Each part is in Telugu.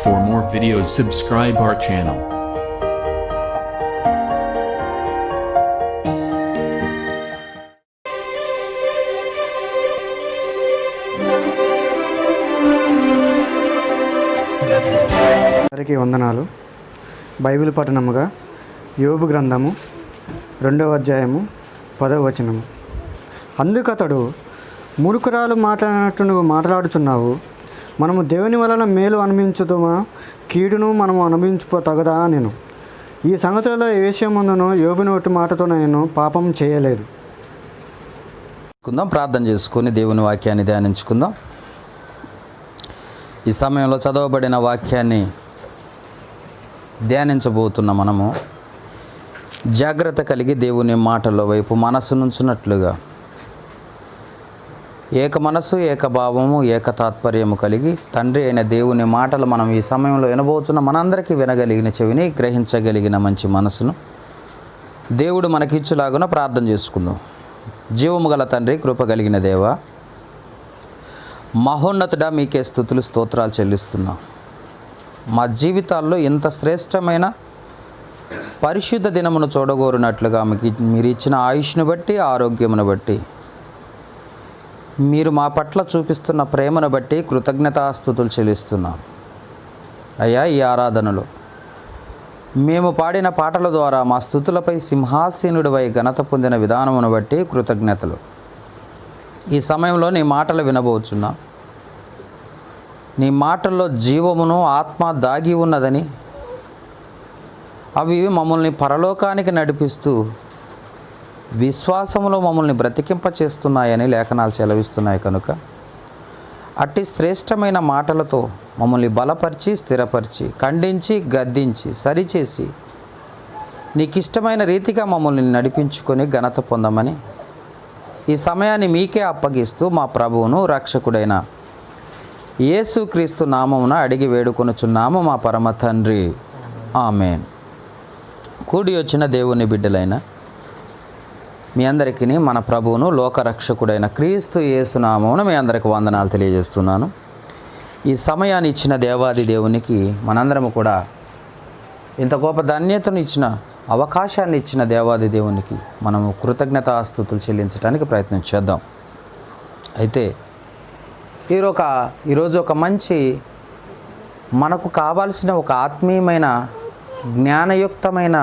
For more videos, subscribe our channel. అందరికీ వందనాలు. బైబిల్ పఠనముగా యోబు గ్రంథము 2వ అధ్యాయము 10వ వచనము. అందుకతడు, మూర్ఖురాలు మాట్లాడినట్టు నువ్వు మాట్లాడుచున్నావు. మనము దేవుని వలన మేలు అనుభవించుదామా, కీడును మనము అనుభవించుకోతగదా? నేను ఈ సంగతులలో ఏ విషయముందును యోబు నోటి మాటతో నేను పాపం చేయలేదు. ప్రార్థన చేసుకొని దేవుని వాక్యాన్ని ధ్యానించుకుందాం. ఈ సమయంలో చదవబడిన వాక్యాన్ని ధ్యానించబోతున్న మనము జాగ్రత్త కలిగి దేవుని మాటల వైపు మనసు నుంచున్నట్లుగా ఏక మనసు, ఏక భావము, ఏక తాత్పర్యము కలిగి తండ్రి అయిన దేవుని మాటలు మనం ఈ సమయంలో వినబోతున్న మనందరికీ వినగలిగిన చెవిని, గ్రహించగలిగిన మంచి మనసును దేవుడు మనకిచ్చులాగున ప్రార్థన చేసుకుందాం. జీవము గల తండ్రి, కృప కలిగిన దేవ, మహోన్నతుడా, మీకే స్తుతులు స్తోత్రాలు చెల్లిస్తున్నాం. మా జీవితాల్లో ఇంత శ్రేష్టమైన పరిశుద్ధ దినమును చూడగోరినట్లుగా మీరు ఇచ్చిన ఆయుష్ను బట్టి, ఆరోగ్యమును బట్టి, మీరు మా పట్ల చూపిస్తున్న ప్రేమను బట్టి కృతజ్ఞతాస్తుతులు చెల్లిస్తున్నాం. అయ్యా, ఈ ఆరాధనలో మేము పాడిన పాటల ద్వారా మా స్తుతులపై సింహాసీనుడివై ఘనత పొందిన విధానమును బట్టి కృతజ్ఞతలు. ఈ సమయంలో నీ మాటలు వినబోచున్నా. నీ మాటల్లో జీవమును, ఆత్మ దాగి ఉన్నదని, అవి మమ్మల్ని పరలోకానికి నడిపిస్తూ విశ్వాసములో మమ్మల్ని బ్రతికింపచేస్తున్నాయని లేఖనాలు సెలవిస్తున్నాయి. కనుక అట్టి శ్రేష్టమైన మాటలతో మమ్మల్ని బలపరిచి, స్థిరపరిచి, ఖండించి, గద్దించి, సరిచేసి నీకు ఇష్టమైన రీతిగా మమ్మల్ని నడిపించుకొని ఘనత పొందమని ఈ సమయాన్ని మీకే అప్పగిస్తూ మా ప్రభువును రక్షకుడైన యేసుక్రీస్తు నామమున అడిగి వేడుకొనుచున్నాము మా పరమ తండ్రి, ఆమేన్. కూడి వచ్చిన దేవుని బిడ్డలైన మీ అందరికీ మన ప్రభువును లోకరక్షకుడైన క్రీస్తు యేసు నామమున మీ అందరికి వందనాలు తెలియజేస్తున్నాను. ఈ సమయాన్ని ఇచ్చిన దేవాది దేవునికి మనందరము కూడా ఇంత గొప్ప ధన్యతను ఇచ్చిన, అవకాశాన్ని ఇచ్చిన దేవాది దేవునికి మనము కృతజ్ఞతాస్తుతులు చెల్లించడానికి ప్రయత్నం చేద్దాం. అయితే ఈరోజు ఒక మంచి, మనకు కావాల్సిన ఒక ఆత్మీయమైన, జ్ఞానయుక్తమైన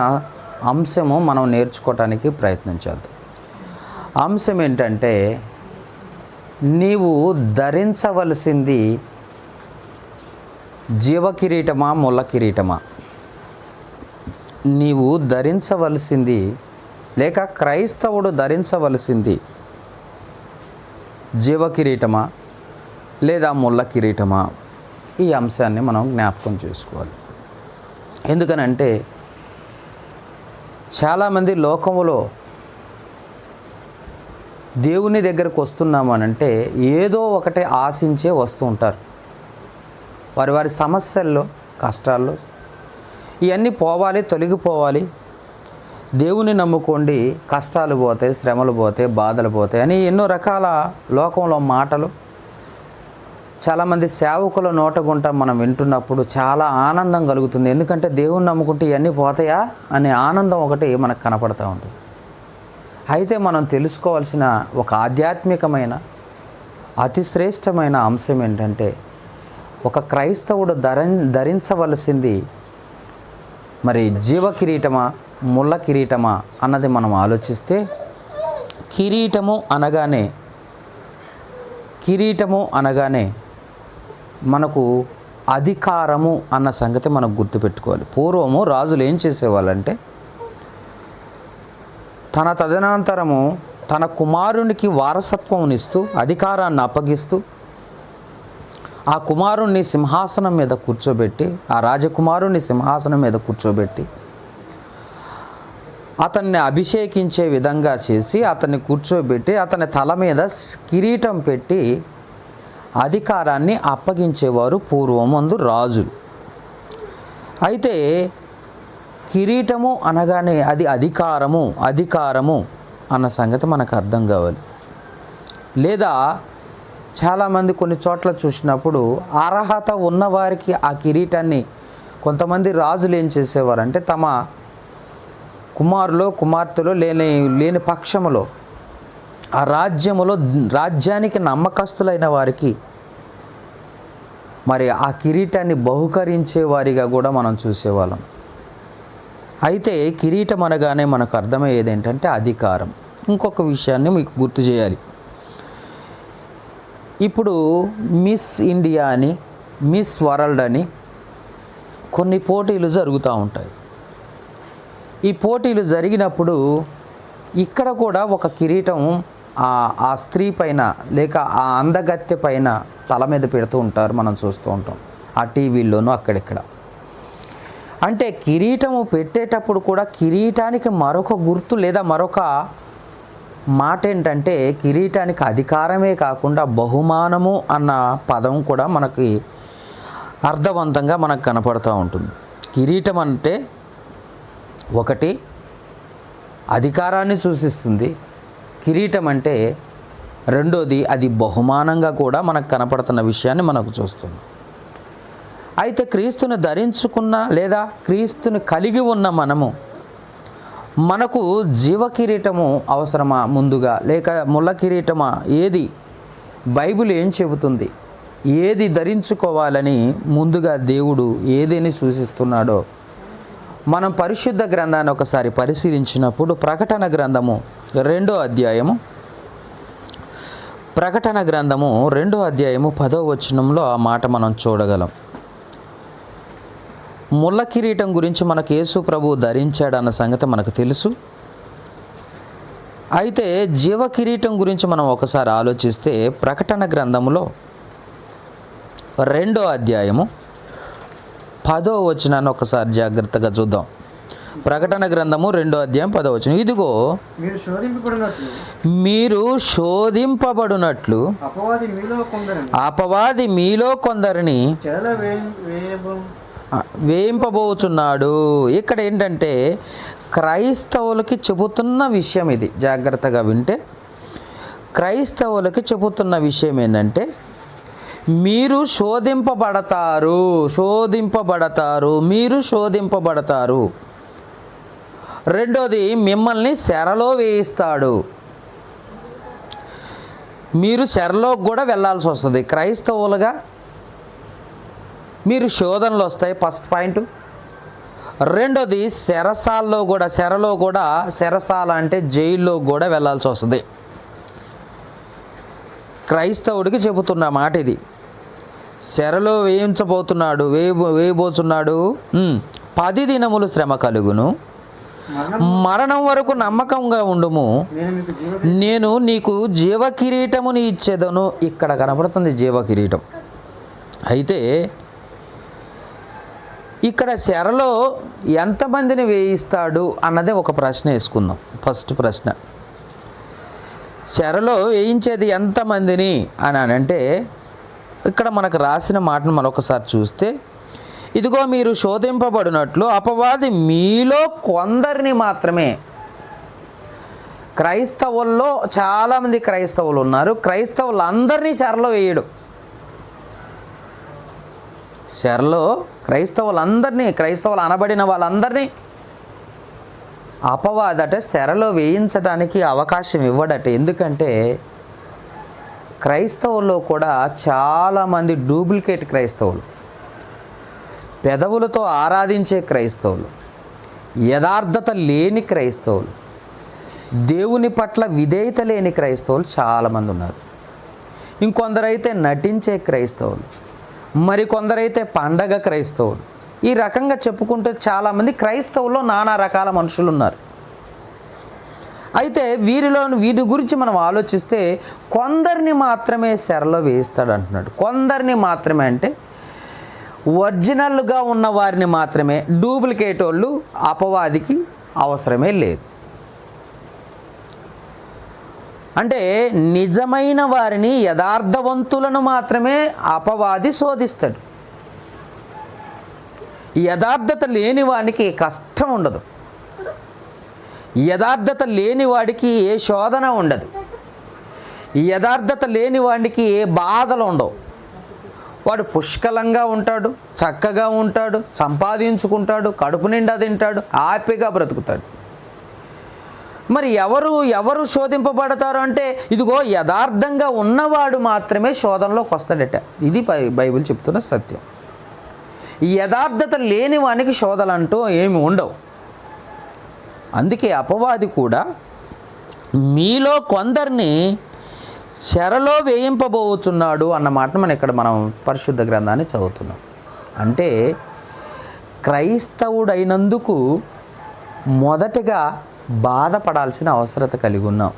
అంశము మనం నేర్చుకోవటానికి ప్రయత్నం చేద్దాం. అంశం ఏంటంటే, నీవు ధరించవలసింది జీవ కిరీటమా, ముళ్ళ కిరీటమా? నీవు ధరించవలసింది, లేక క్రైస్తవుడు ధరించవలసింది జీవ కిరీటమా లేదా ముళ్ళ కిరీటమా? ఈ అంశాన్ని మనం జ్ఞాపకం చేసుకోవాలి. ఎందుకనంటే చాలామంది లోకములో దేవుని దగ్గరకు వస్తున్నామనంటే ఏదో ఒకటి ఆశించే వస్తూ ఉంటారు. వారి సమస్యల్లో, కష్టాల్లో ఇవన్నీ పోవాలి, తొలగిపోవాలి, దేవుని నమ్ముకోండి, కష్టాలు పోతాయి, శ్రమలు పోతాయి, బాధలు పోతాయి అని ఎన్నో రకాల లోకంలో మాటలు చాలామంది సేవకుల నోటగుంట మనం వింటున్నప్పుడు చాలా ఆనందం కలుగుతుంది. ఎందుకంటే దేవుని నమ్ముకుంటే ఇవన్నీ పోతాయా అనే ఆనందం ఒకటి మనకు కనపడుతూ ఉంటుంది. అయితే మనం తెలుసుకోవాల్సిన ఒక ఆధ్యాత్మికమైన, అతి శ్రేష్టమైన అంశం ఏంటంటే, ఒక క్రైస్తవుడు ధరించవలసింది మరి జీవ కిరీటమా, ముళ్ళ కిరీటమా అన్నది మనం ఆలోచిస్తే, కిరీటము అనగానే మనకు అధికారము అన్న సంగతి మనకు గుర్తుపెట్టుకోవాలి. పూర్వము రాజులు ఏం చేసేవాళ్ళంటే, తన తదనంతరము తన కుమారునికి వారసత్వమునిస్తూ, అధికారాన్ని అప్పగిస్తూ, ఆ కుమారుణ్ణి సింహాసనం మీద కూర్చోబెట్టి, ఆ రాజకుమారుణ్ణి సింహాసనం మీద కూర్చోబెట్టి అతన్ని అభిషేకించే విధంగా చేసి, అతన్ని కూర్చోబెట్టి, అతని తల మీద కిరీటం పెట్టి అధికారాన్ని అప్పగించేవారు పూర్వమందు రాజులు. అయితే కిరీటము అనగానే అది అధికారము అన్న సంగతి మనకు అర్థం కావాలి. లేదా చాలామంది కొన్ని చోట్ల చూసినప్పుడు అర్హత ఉన్నవారికి ఆ కిరీటాన్ని కొంతమంది రాజులు ఏం చేసేవారంటే తమ కుమారులో కుమార్తెలో లేని పక్షములో ఆ రాజ్యానికి నమ్మకస్తులైన వారికి మరి ఆ కిరీటాన్ని బహుకరించే వారిగా కూడా మనం చూసేవాళ్ళం. అయితే కిరీటం అనగానే మనకు అర్థమయ్యేది ఏంటంటే అధికారం. ఇంకొక విషయాన్ని మీకు గుర్తు చేయాలి. ఇప్పుడు మిస్ ఇండియా అని, మిస్ వరల్డ్ అని కొన్ని పోటీలు జరుగుతూ ఉంటాయి. ఈ పోటీలు జరిగినప్పుడు ఇక్కడ కూడా ఒక కిరీటం ఆ స్త్రీ పైన లేక ఆ అందగత్తె పైన తల మీద పెడుతూ ఉంటారు, మనం చూస్తూ ఉంటాం ఆ టీవీల్లోనూ అక్కడిక్కడ. అంటే కిరీటము పెట్టేటప్పుడు కూడా కిరీటానికి మరొక గుర్తు లేదా మరొక మాట ఏంటంటే కిరీటానికి అధికారమే కాకుండా బహుమానము అన్న పదం కూడా మనకి అర్థవంతంగా మనకు కనపడుతూ ఉంటుంది. కిరీటం అంటే ఒకటి అధికారాన్ని సూచిస్తుంది, కిరీటం అంటే రెండోది అది బహుమానంగా కూడా మనకు కనపడుతున్న విషయాన్ని మనకు చూస్తుంది. అయితే క్రీస్తుని ధరించుకున్న లేదా క్రీస్తుని కలిగి ఉన్న మనకు జీవ కిరీటము అవసరమా ముందుగా, లేక ముళ్ళ కిరీటమా? ఏది బైబిల్ ఏం చెబుతుంది, ఏది ధరించుకోవాలని ముందుగా దేవుడు ఏదేని సూచిస్తున్నాడో మనం పరిశుద్ధ గ్రంథాన్ని ఒకసారి పరిశీలించినప్పుడు ప్రకటన గ్రంథము 2వ అధ్యాయము 10వ వచనంలో ఆ మాట మనం చూడగలం. ముళ్ళ కిరీటం గురించి మనకు యేసు ప్రభువు ధరించాడన్న సంగతి మనకు తెలుసు. అయితే జీవ కిరీటం గురించి మనం ఒకసారి ఆలోచిస్తే ప్రకటన గ్రంథములో 2వ అధ్యాయము 10వ వచనాన్ని ఒకసారి జాగ్రత్తగా చూద్దాం. ప్రకటన గ్రంథము 2వ అధ్యాయం 10వ వచనం, ఇదిగో మీరు శోధింపబడినట్లు అపవాది మీలో కొందరిని వేయింపబోచున్నాడు. ఇక్కడ ఏంటంటే క్రైస్తవులకి చెబుతున్న విషయం ఇది, జాగ్రత్తగా వింటే క్రైస్తవులకి చెబుతున్న విషయం ఏంటంటే మీరు శోధింపబడతారు. రెండోది మిమ్మల్ని చెరలో వేయిస్తాడు. మీరు చెరలో కూడా వెళ్ళాల్సి వస్తుంది క్రైస్తవులుగా. మీరు శోధనలు వస్తాయి, ఫస్ట్ పాయింట్. రెండోది చెరలో కూడా చెరసాల అంటే జైల్లో కూడా వెళ్ళాల్సి వస్తుంది. క్రైస్తవుడికి చెబుతున్న మాట ఇది. చెరలో వేయబోతున్నాడు. 10 దినములు శ్రమ కలుగును, మరణం వరకు నమ్మకంగా ఉండుము, నేను నీకు జీవ కిరీటముని ఇచ్చేదను. ఇక్కడ కనపడుతుంది జీవ కిరీటం. అయితే ఇక్కడ చెరలో ఎంతమందిని వేయిస్తాడు అన్నదే ఒక ప్రశ్న వేసుకుందాం. ఫస్ట్ ప్రశ్న, చెరలో వేయించేది ఎంతమందిని అని అంటే ఇక్కడ మనకు రాసిన మాటను మరొకసారి చూస్తే, ఇదిగో మీరు శోధింపబడినట్లు అపవాది మీలో కొందరిని మాత్రమే. క్రైస్తవుల్లో చాలామంది క్రైస్తవులు ఉన్నారు, క్రైస్తవులందరినీ చెరలో వేయడు. చెరలో క్రైస్తవులు అనబడిన వాళ్ళందరినీ అపవాదట చెరలో వేయించడానికి అవకాశం ఇవ్వడట. ఎందుకంటే క్రైస్తవుల్లో కూడా చాలామంది డూప్లికేట్ క్రైస్తవులు, పెదవులతో ఆరాధించే క్రైస్తవులు, యథార్థత లేని క్రైస్తవులు, దేవుని పట్ల విధేయత లేని క్రైస్తవులు చాలామంది ఉన్నారు. ఇంకొందరైతే నటించే క్రైస్తవులు, మరికొందరైతే పండగ క్రైస్తవులు. ఈ రకంగా చెప్పుకుంటే చాలామంది క్రైస్తవుల్లో నానా రకాల మనుషులు ఉన్నారు. అయితే వీటి గురించి మనం ఆలోచిస్తే కొందరిని మాత్రమే చెరలో వేయిస్తాడు అంటున్నాడు. కొందరిని మాత్రమే అంటే ఒరిజినల్గా ఉన్న వారిని మాత్రమే. డూప్లికేట్ వాళ్ళు అపవాదికి అవసరమే లేదు. అంటే నిజమైన వారిని, యథార్థవంతులను మాత్రమే అపవాది శోధిస్తాడు. యథార్థత లేని వానికి కష్టం ఉండదు, యథార్థత లేని వాడికి ఏ శోధన ఉండదు. ఈ యథార్థత లేని వాడికి ఏ బాధలు ఉండవు. వాడు పుష్కలంగా ఉంటాడు, చక్కగా ఉంటాడు, సంపాదించుకుంటాడు, కడుపు నిండా తింటాడు, హ్యాపీగా బ్రతుకుతాడు. మరి ఎవరు శోధింపబడతారు అంటే ఇదిగో యథార్థంగా ఉన్నవాడు మాత్రమే శోధనలోకి వస్తాడట. ఇది బైబిల్ చెప్తున్న సత్యం. ఈ యథార్థత లేని వానికి శోధనలు అంటూ ఏమి ఉండవు. అందుకే అపవాది కూడా మీలో కొందరిని చెరలో వేయింపబోతున్నాడు అన్నమాట మనం పరిశుద్ధ గ్రంథాన్ని చదువుతున్నాం. అంటే క్రైస్తవుడైనందుకు మొదటగా బాధపడాల్సిన అవసరత కలిగి ఉన్నాం.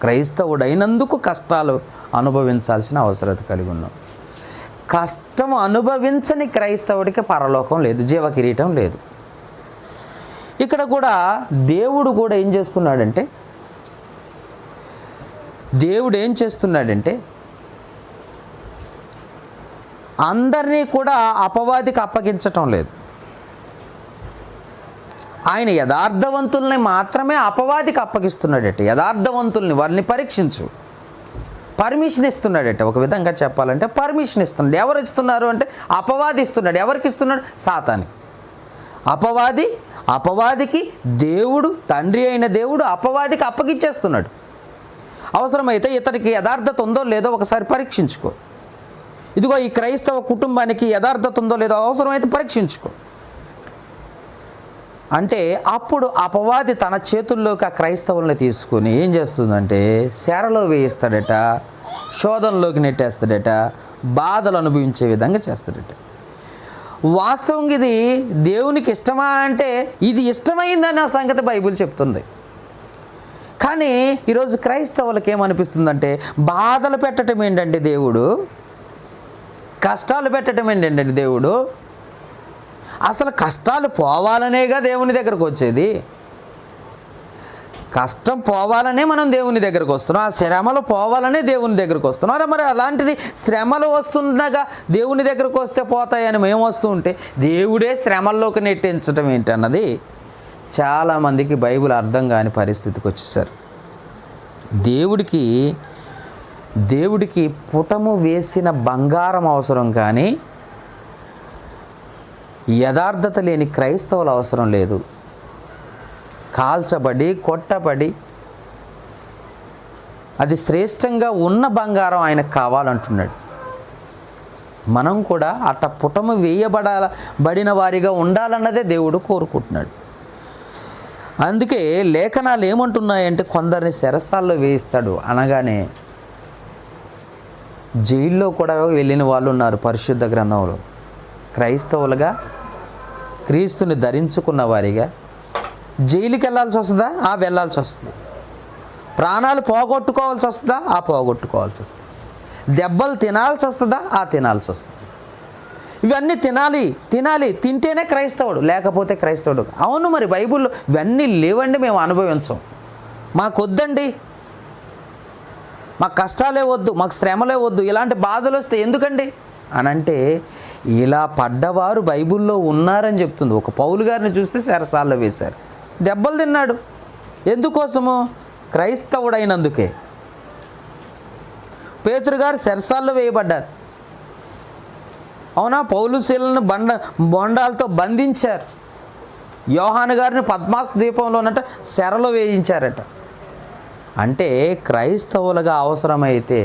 క్రైస్తవుడైనందుకు కష్టాలు అనుభవించాల్సిన అవసరత కలిగి ఉన్నాం. కష్టం అనుభవించని క్రైస్తవుడికి పరలోకం లేదు, జీవ కిరీటం లేదు. ఇక్కడ కూడా దేవుడు కూడా ఏం చేస్తున్నాడంటే అందరినీ కూడా అపవాదికి అప్పగించటం లేదు. ఆయన యథార్థవంతుల్ని మాత్రమే అపవాదికి అప్పగిస్తున్నాడట. యథార్థవంతుల్ని వారిని పరీక్షించు, పర్మిషన్ ఇస్తున్నాడట. ఒక విధంగా చెప్పాలంటే పర్మిషన్ ఇస్తున్నాడు. ఎవరు ఇస్తున్నారు అంటే అపవాది ఇస్తున్నాడు. ఎవరికి ఇస్తున్నాడు? సాతానికి. అపవాదికి దేవుడు, తండ్రి అయిన దేవుడు అపవాదికి అప్పగించేస్తున్నాడు. అవసరమైతే ఇతనికి యథార్థత ఉందో లేదో ఒకసారి పరీక్షించుకో. ఇదిగో ఈ క్రైస్తవ కుటుంబానికి యథార్థత ఉందో లేదో అవసరమైతే పరీక్షించుకో అంటే అప్పుడు అపవాది తన చేతుల్లోకి ఆ క్రైస్తవుల్ని తీసుకొని ఏం చేస్తుందంటే శరలో వేయిస్తాడట, శోధనలోకి నెట్టేస్తాడట, బాధలు అనుభవించే విధంగా చేస్తాడట. వాస్తవంగా ఇది దేవునికి ఇష్టమా అంటే ఇది ఇష్టమైందని ఆ సంగతి బైబిల్ చెప్తుంది. కానీ ఈరోజు క్రైస్తవులకు ఏమనిపిస్తుందంటే బాధలు పెట్టడం ఏంటంటే దేవుడు, కష్టాలు పెట్టడం ఏంటంటే దేవుడు, అసలు కష్టాలు పోవాలనేగా దేవుని దగ్గరకు వచ్చేది. కష్టం పోవాలనే మనం దేవుని దగ్గరకు వస్తున్నాం, ఆ శ్రమలు పోవాలనే దేవుని దగ్గరకు వస్తున్నాం. మరి అలాంటిది శ్రమలు వస్తుండగా దేవుని దగ్గరకు వస్తే పోతాయని మేము వస్తూ ఉంటే దేవుడే శ్రమల్లోకి నెట్టించడం ఏంటన్నది చాలామందికి బైబిల్ అర్థం కాని పరిస్థితికి వచ్చేసారు. దేవుడికి పుటము వేసిన బంగారం అవసరం, కానీ యథార్థత లేని క్రైస్తవులు అవసరం లేదు. కాల్చబడి కొట్టబడి అది శ్రేష్టంగా ఉన్న బంగారం ఆయనకు కావాలంటున్నాడు. మనం కూడా అట్ట పుటము వేయబడిన వారిగా ఉండాలన్నదే దేవుడు కోరుకుంటున్నాడు. అందుకే లేఖనాలు ఏమంటున్నాయంటే కొందరిని చెరసాల్లో వేయిస్తాడు అనగానే జైల్లో కూడా వెళ్ళిన వాళ్ళు ఉన్నారు. పరిశుద్ధ గ్రంథంలో క్రైస్తవులుగా క్రీస్తుని ధరించుకున్న వారిగా జైలుకి వెళ్ళాల్సి వస్తుందా? వెళ్ళాల్సి వస్తుంది. ప్రాణాలు పోగొట్టుకోవాల్సి వస్తుందా? పోగొట్టుకోవాల్సి వస్తుంది. దెబ్బలు తినాల్సి వస్తుందా? తినాల్సి వస్తుంది. ఇవన్నీ తినాలి, తింటేనే క్రైస్తవుడు, లేకపోతే క్రైస్తవుడు. అవును, మరి బైబిల్లో ఇవన్నీ లేవండి, మేము అనుభవించం, మాకు వద్దండి, మాకు కష్టాలే వద్దు, మాకు శ్రమలే వద్దు, ఇలాంటి బాధలు వస్తే ఎందుకండి అని అంటే ఇలా పడ్డవారు బైబిల్లో ఉన్నారని చెప్తుంది. ఒక పౌలు గారిని చూస్తే చెరసాల్లో వేశారు, దెబ్బలు తిన్నాడు. ఎందుకోసము? క్రైస్తవుడైనందుకే. పేతురు గారు చెరసాల్లో వేయబడ్డారు. అవునా? పౌలు శీలను బొండాలతో బంధించారు. యోహాను గారిని పద్మాస్ ద్వీపంలోనట చెరలో వేయించారట. అంటే క్రైస్తవులుగా అవసరమైతే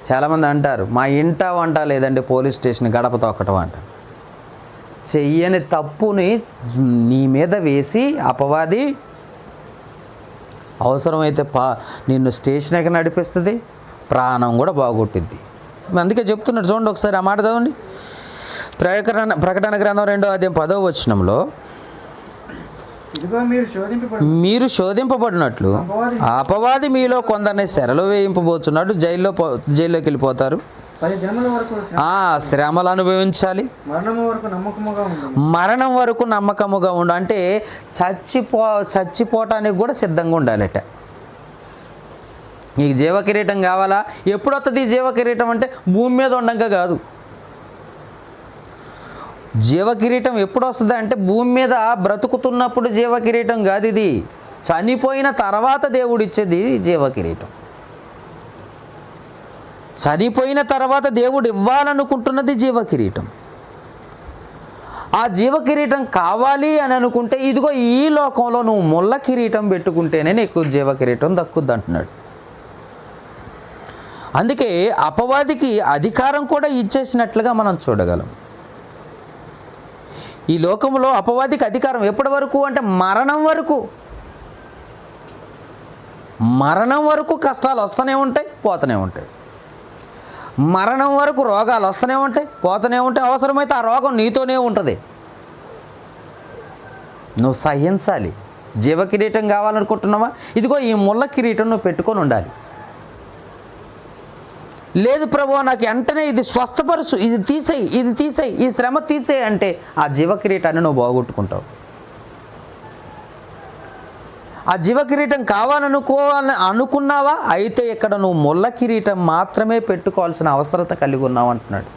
చాలామంది అంటారు మా ఇంట వంట లేదంటే పోలీస్ స్టేషన్ గడప తొక్కటం అంట. చెయ్యని తప్పుని నీ మీద వేసి అపవాది అవసరమైతే నిన్ను స్టేషన్కి నడిపిస్తుంది, ప్రాణం కూడా బాగొట్టిద్ది. అందుకే చెప్తున్నాడు, చూడండి ఒకసారి ఆ మాట చదవండి. ప్రకటన గ్రంథం 2వ అధ్యాయం 10వ వచనంలో మీరు శోధింపబడినట్లు అపవాది మీలో కొందరిని చెరలో వేయింపబోతున్నాడు, జైల్లోకి వెళ్ళిపోతారు, శ్రమలు అనుభవించాలి, మరణం వరకు నమ్మకముగా ఉండు. అంటే చచ్చిపోవటానికి కూడా సిద్ధంగా ఉండాలట. నీకు జీవ కిరీటం కావాలా? ఎప్పుడు వస్తుంది జీవ కిరీటం అంటే భూమి మీద ఉండగా కాదు. జీవ కిరీటం ఎప్పుడు వస్తుంది అంటే భూమి మీద బ్రతుకుతున్నప్పుడు జీవ కిరీటం కాదు ఇది. చనిపోయిన తర్వాత దేవుడు ఇచ్చేది జీవ కిరీటం. చనిపోయిన తర్వాత దేవుడు ఇవ్వాలనుకుంటున్నది జీవ కిరీటం. ఆ జీవ కిరీటం కావాలి అని అనుకుంటే ఇదిగో ఈ లోకంలో నువ్వు ముళ్ళ కిరీటం పెట్టుకుంటేనే నీకు జీవ కిరీటం దక్కుద్ది అంటున్నాడు. అందుకే అపవాదికి అధికారం కూడా ఇచ్చేసినట్లుగా మనం చూడగలం. ఈ లోకంలో అపవాదికి అధికారం ఎప్పటి వరకు అంటే మరణం వరకు కష్టాలు వస్తూనే ఉంటాయి, పోతూనే ఉంటాయి. మరణం వరకు రోగాలు వస్తూనే ఉంటాయి, పోతూనే ఉంటాయి. అవసరమైతే ఆ రోగం నీతోనే ఉంటుంది, నువ్వు సహించాలి. జీవ కిరీటం కావాలనుకుంటున్నావా, ఇదిగో ఈ ముళ్ళ కిరీటం నువ్వు పెట్టుకొని ఉండాలి. లేదు ప్రభువా నాకు వెంటనే ఇది స్వస్థపరచు, ఇది తీసేయి, ఈ శ్రమ తీసేయి అంటే ఆ జీవ కిరీటాన్ని నువ్వు బాగొట్టుకుంటావు. ఆ జీవ కిరీటం అనుకున్నావా, అయితే ఇక్కడ నువ్వు ముళ్ళ కిరీటం మాత్రమే పెట్టుకోవాల్సిన అవసరత కలిగి ఉన్నావు అంటున్నాడు.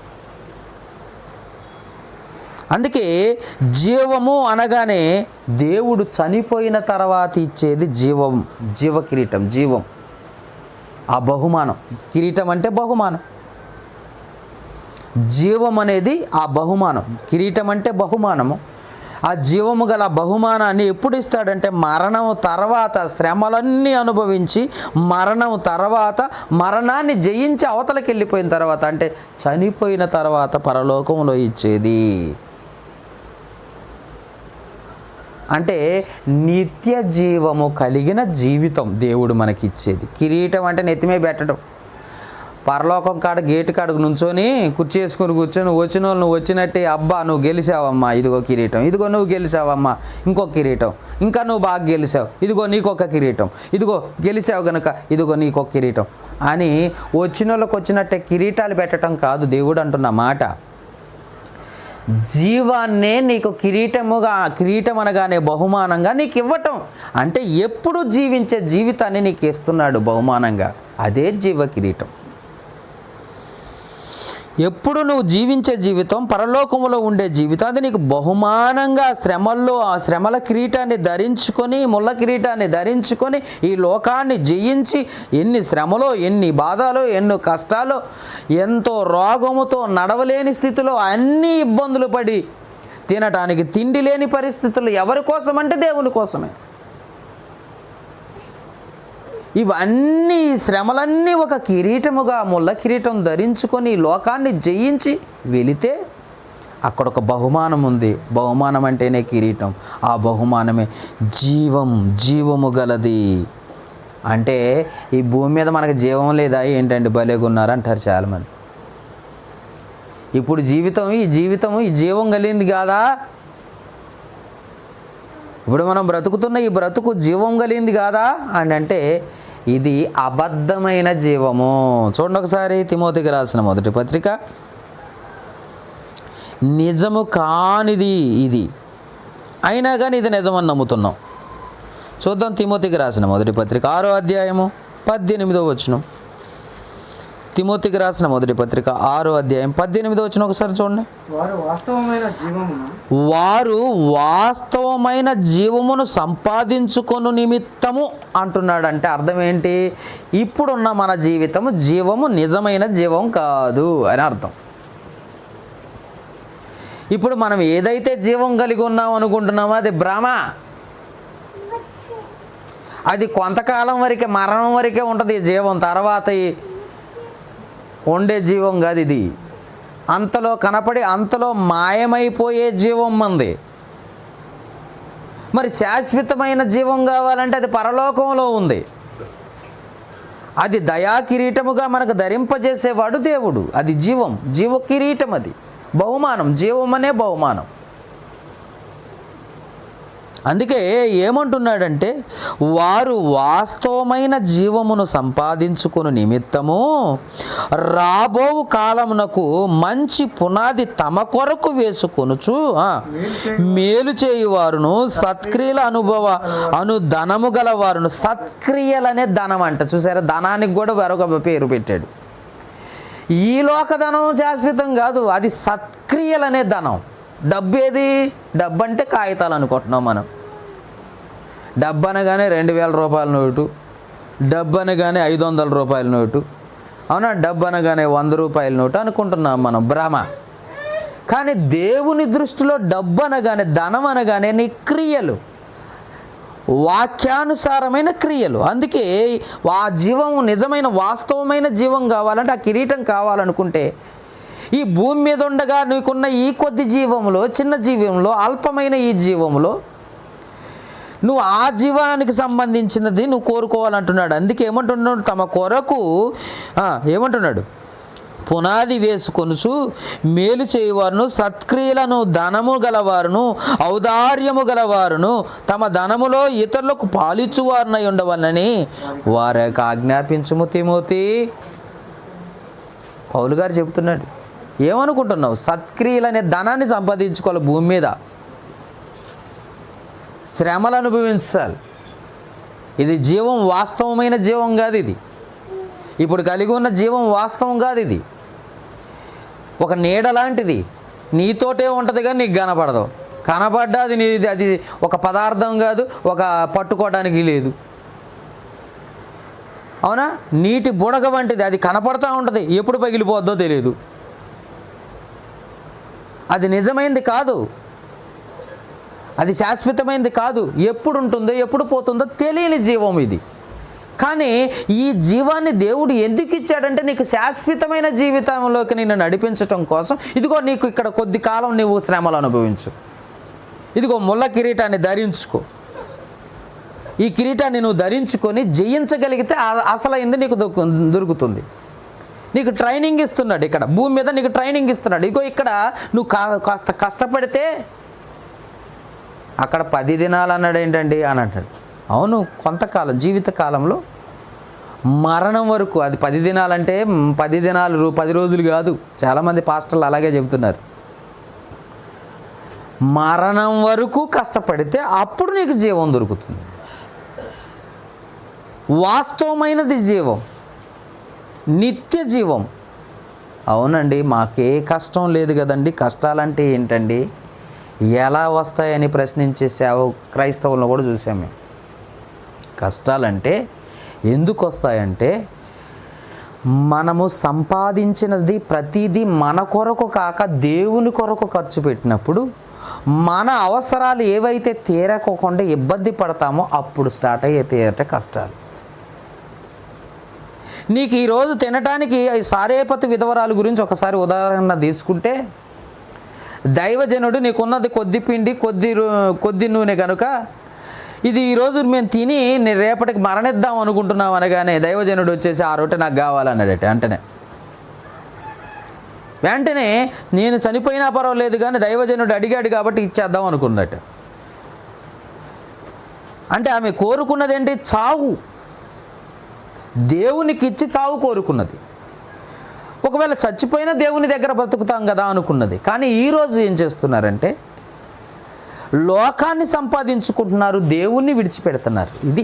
అందుకే జీవము అనగానే దేవుడు చనిపోయిన తర్వాత ఇచ్చేది జీవ కిరీటం, జీవం. ఆ బహుమానం, కిరీటం అంటే బహుమానం, జీవం అనేది ఆ బహుమానం. కిరీటం అంటే బహుమానము. ఆ జీవము గల బహుమానాన్ని ఎప్పుడు ఇస్తాడంటే మరణం తర్వాత, శ్రమలన్నీ అనుభవించి మరణం తర్వాత, మరణాన్ని జయించి అవతలకి వెళ్ళిపోయిన తర్వాత, అంటే చనిపోయిన తర్వాత పరలోకంలో ఇచ్చేది. అంటే నిత్య జీవము కలిగిన జీవితం దేవుడు మనకి ఇచ్చేది. కిరీటం అంటే నెత్తిమే పెట్టడం. పరలోకం కాడ గేటు కాడకు నుంచొని కుర్చీ వేసుకొని కూర్చొని వచ్చిన వాళ్ళు నువ్వు వచ్చినట్టే, అబ్బా నువ్వు గెలిచావమ్మా, ఇదిగో కిరీటం, ఇదిగో నువ్వు గెలిచావమ్మా, ఇంకొక కిరీటం, ఇంకా నువ్వు బాగా గెలిచావు, ఇదిగో నీకొక కిరీటం, ఇదిగో గెలిచావు గనుక ఇదిగో నీకొక కిరీటం అని వచ్చిన వాళ్ళకి వచ్చినట్టే కిరీటాలు పెట్టడం కాదు దేవుడు అంటున్న మాట. జీవాన్నే నీకు కిరీటం అనగానే బహుమానంగా నీకు ఇవ్వటం. అంటే ఎప్పుడు జీవించే జీవితాన్ని నీకు ఇస్తున్నాడు బహుమానంగా, అదే జీవ కిరీటం. ఎప్పుడు నువ్వు జీవించే జీవితం, పరలోకములో ఉండే జీవితం, అది నీకు బహుమానంగా శ్రమల్లో ఆ శ్రమల కిరీటాన్ని ధరించుకొని, ముళ్ళ కిరీటాన్ని ధరించుకొని ఈ లోకాన్ని జయించి ఎన్ని శ్రమలో, ఎన్ని బాధలో, ఎన్నో కష్టాలు, ఎంతో రోగముతో నడవలేని స్థితిలో అన్ని ఇబ్బందులు పడి తినటానికి తిండి లేని పరిస్థితులు ఎవరి కోసం అంటే దేవుని కోసమే. ఇవన్నీ శ్రమలన్నీ ఒక కిరీటముగా, ముళ్ళ కిరీటం ధరించుకొని లోకాన్ని జయించి వెళితే అక్కడ ఒక బహుమానం ఉంది. బహుమానం అంటేనే కిరీటం. ఆ బహుమానమే జీవము గలది. అంటే ఈ భూమి మీద మనకు జీవం లేదా ఏంటండి, భలేగున్నారు అంటారు చాలామంది. ఇప్పుడు ఈ జీవం కలిగింది కాదా? ఇప్పుడు మనం బ్రతుకుతున్న ఈ బ్రతుకు జీవం కలిగింది కాదా అని అంటే ఇది అబద్ధమైన జీవము. చూడండి ఒకసారి తిమోతికి రాసిన మొదటి పత్రిక, నిజము కానిది ఇది, అయినా కానీ ఇది నిజమని నమ్ముతున్నాం. చూద్దాం తిమోతికి రాసిన మొదటి పత్రిక 6వ అధ్యాయము 18వ వచనం. తిమోతికి రాసిన మొదటి పత్రిక 6వ అధ్యాయం 18వ వచనం ఒకసారి చూడండి. వారు వాస్తవమైన జీవమును సంపాదించుకొను నిమిత్తము అంటున్నాడు. అంటే అర్థం ఏంటి? ఇప్పుడున్న మన జీవము నిజమైన జీవం కాదు అని అర్థం. ఇప్పుడు మనం ఏదైతే జీవం కలిగి ఉన్నాం అనుకుంటున్నామో అది భ్రమ. అది కొంతకాలం వరకే, మరణం వరకే ఉంటుంది జీవం. తర్వాత ఉండే జీవం కాదు ఇది. అంతలో కనపడి అంతలో మాయమైపోయే జీవం మంది. మరి శాశ్వతమైన జీవం కావాలంటే అది పరలోకంలో ఉంది. అది దయా కిరీటముగా మనకు ధరింపజేసేవాడు దేవుడు. అది జీవ కిరీటం, అది బహుమానం. జీవం అనే బహుమానం. అందుకే ఏమంటున్నాడంటే వారు వాస్తవమైన జీవమును సంపాదించుకుని నిమిత్తము రాబోవు కాలమునకు మంచి పునాది తమ కొరకు వేసుకొనుచు మేలు చేయువారును సత్క్రియల ధనము గలవారును. సత్క్రియలనే ధనం అంట. చూసారా, ధనానికి కూడా వేరొక పేరు పెట్టాడు. ఈ లోక ధనం శాశ్వతం కాదు, అది సత్క్రియలనే ధనం. డబ్బు ఏది? డబ్బు అంటే కాగితాలు అనుకుంటున్నాం మనం. డబ్బు అనగానే 2000 రూపాయల నోటు, డబ్బు అనగానే 500 రూపాయల నోటు, అవునా, డబ్బు అనగానే 100 రూపాయల నోటు అనుకుంటున్నాం మనం, భ్రమ. కానీ దేవుని దృష్టిలో డబ్బు అనగానే, ధనం అనగానే నీ క్రియలు, వాక్యానుసారమైన క్రియలు. అందుకే ఆ జీవం, నిజమైన వాస్తవమైన జీవం కావాలంటే, ఆ కిరీటం కావాలనుకుంటే, ఈ భూమి మీద ఉండగా నీకున్న ఈ కొద్ది జీవంలో, చిన్న జీవంలో, అల్పమైన ఈ జీవంలో నువ్వు ఆ జీవానికి సంబంధించినది నువ్వు కోరుకోవాలంటున్నాడు. అందుకే ఏమంటున్నాడు, తమ కొరకు ఏమంటున్నాడు, పునాది వేసుకొనుచు మేలు చేయవారును, సత్క్రియలను, ధనము గలవారును, ఔదార్యము గలవారును, తమ ధనములో ఇతరులకు పాలిచ్చువారునై ఉండవలనని వారికి ఆజ్ఞాపించుము తిమోతి. పౌలు గారు చెబుతున్నాడు. ఏమనుకుంటున్నావు? సత్క్రియలు అనే ధనాన్ని సంపాదించుకోవాలి, భూమి మీద శ్రమలు అనుభవించాలి. ఇది జీవం వాస్తవమైన జీవం కాదు. ఇది ఇప్పుడు కలిగి ఉన్న జీవం వాస్తవం కాదు. ఇది ఒక నీడ లాంటిది, నీతోటే ఉంటుంది కానీ నీకు కనపడదు. కనపడ్డా అది నీది, అది ఒక పదార్థం కాదు, ఒక పట్టుకోవడానికి లేదు, అవునా. నీటి బుడగ వంటిది, అది కనపడతా ఉంటుంది, ఎప్పుడు పగిలిపోద్దో తెలియదు. అది నిజమైనది కాదు, అది శాశ్వతమైనది కాదు, ఎప్పుడు ఉంటుందో ఎప్పుడు పోతుందో తెలియని జీవం ఇది. కానీ ఈ జీవాన్ని దేవుడు ఎందుకు ఇచ్చాడంటే, నీకు శాశ్వతమైన జీవితంలోకి నిన్ను నడిపించటం కోసం. ఇదిగో నీకు ఇక్కడ కొద్ది కాలం నువ్వు శ్రమలు అనుభవించు, ఇదిగో ముళ్ళ కిరీటాన్ని ధరించుకో. ఈ కిరీటాన్ని నువ్వు ధరించుకొని జయించగలిగితే అసలైంది నీకు దొరుకుతుంది. నీకు ట్రైనింగ్ ఇస్తున్నాడు, ఇక్కడ భూమి మీద నీకు ట్రైనింగ్ ఇస్తున్నాడు. ఇగో ఇక్కడ నువ్వు కాస్త కష్టపడితే, అక్కడ 10 దినాలు అన్నాడు ఏంటండి అని అంటాడు. అవును, కొంతకాలం, జీవితకాలంలో మరణం వరకు. అది 10 దినాలంటే 10 దినాలు 10 రోజులు కాదు. చాలామంది పాస్టర్లు అలాగే చెబుతున్నారు. మరణం వరకు కష్టపడితే అప్పుడు నీకు జీవం దొరుకుతుంది. వాస్తవమైనది జీవం, నిత్య జీవం. అవునండి, మాకే కష్టం లేదు కదండి, కష్టాలంటే ఏంటండి, ఎలా వస్తాయని ప్రశ్నించే క్రైస్తవులను కూడా చూసాం మేము. కష్టాలంటే ఎందుకు వస్తాయంటే, మనము సంపాదించినది ప్రతిదీ మన కొరకు కాక దేవుని కొరకు ఖర్చు పెట్టినప్పుడు, మన అవసరాలు ఏవైతే తీరకోకుండా ఇబ్బంది పడతామో అప్పుడు స్టార్ట్ అయ్యేట కష్టాలు. నీకు ఈరోజు తినటానికి సారేపతి విధవరాలు గురించి ఒకసారి ఉదాహరణ తీసుకుంటే, దైవజనుడు నీకున్నది కొద్ది పిండి, కొద్ది నూనె కనుక ఇది ఈరోజు మేము తిని రేపటికి మరణిద్దాం అనుకుంటున్నాం అనగానే దైవజనుడు వచ్చేసి ఆ రొట్టె నాకు కావాలన్నాడట. వెంటనే నేను చనిపోయినా పర్వాలేదు కానీ దైవజనుడు అడిగాడు కాబట్టి ఇచ్చేద్దాం అనుకున్నట. అంటే ఆమె కోరుకున్నది ఏంటి? చావు. దేవునికి ఇచ్చి చావు కోరుకున్నది. ఒకవేళ చచ్చిపోయినా దేవుని దగ్గర బ్రతుకుతాం కదా అనుకున్నది. కానీ ఈరోజు ఏం చేస్తున్నారంటే, లోకాన్ని సంపాదించుకుంటున్నారు, దేవుణ్ణి విడిచిపెడుతున్నారు. ఇది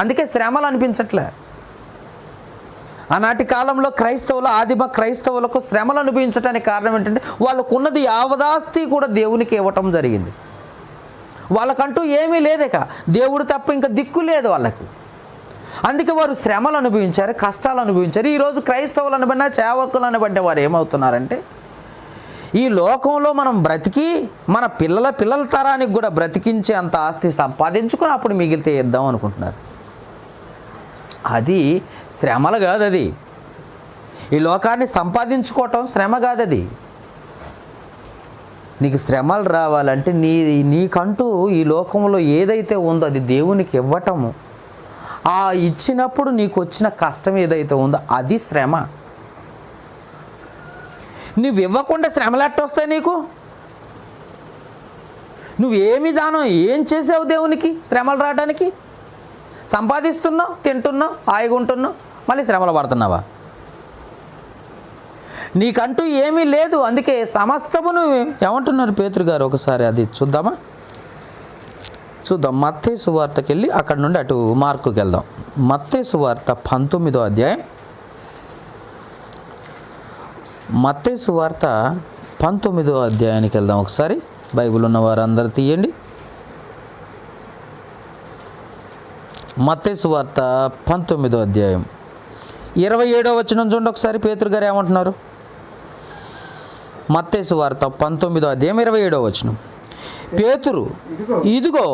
అందుకే శ్రమలు అనిపించట్లే. ఆనాటి కాలంలో క్రైస్తవులు, ఆదిమ క్రైస్తవులకు శ్రమలు అనుభవించడానికి కారణం ఏంటంటే, వాళ్ళకున్నది యావదాస్తి కూడా దేవునికి ఇవ్వటం జరిగింది. వాళ్ళకంటూ ఏమీ లేదేక, దేవుడు తప్ప ఇంకా దిక్కు లేదు వాళ్ళకి. అందుకే వారు శ్రమలు అనుభవించారు, కష్టాలు అనుభవించారు. ఈరోజు క్రైస్తవులు అనబడినా, సేవకులు అనబడ్డ వారు ఏమవుతున్నారంటే, ఈ లోకంలో మనం బ్రతికి మన పిల్లల తరానికి కూడా బ్రతికించే అంత ఆస్తి సంపాదించుకొని అప్పుడు మిగిలితే ఇద్దాం అనుకుంటున్నారు. అది శ్రమలు కాదు. అది ఈ లోకాన్ని సంపాదించుకోవటం శ్రమ కాదు. అది నీకు శ్రమలు రావాలంటే నీకంటూ ఈ లోకంలో ఏదైతే ఉందో అది దేవునికి ఇవ్వటము. ఆ ఇచ్చినప్పుడు నీకు వచ్చిన కష్టం ఏదైతే ఉందో అది శ్రమ. నువ్వు ఇవ్వకుండా శ్రమలు ఎట్టొస్తాయి నీకు? నువ్వేమి దానం ఏం చేసావు దేవునికి శ్రమలు రావడానికి? సంపాదిస్తున్నావు, తింటున్నావు, హాయిగా ఉంటున్నావు, మళ్ళీ శ్రమలు పడుతున్నావా? నీకంటూ ఏమీ లేదు. అందుకే సమస్తమును ఏమంటున్నారు పేతురు గారు, ఒకసారి అది చూద్దాం. మత్తయి సువార్తకి వెళ్ళి అక్కడ నుండి అటు మార్కుకి వెళ్దాం. మత్తయి సువార్త 19వ అధ్యాయం. మత్తయి సువార్త 19వ అధ్యాయానికి వెళ్దాం. ఒకసారి బైబిల్ ఉన్న వారు అందరూ తీయండి. మత్తయి సువార్త 19వ అధ్యాయం 27వ వచనం చూడండి ఒకసారి. పేతురు గారు ఏమంటున్నారు? మత్తయి సువార్త 19వ అధ్యాయం 27వ వచనం. పేతురు, ఇదిగో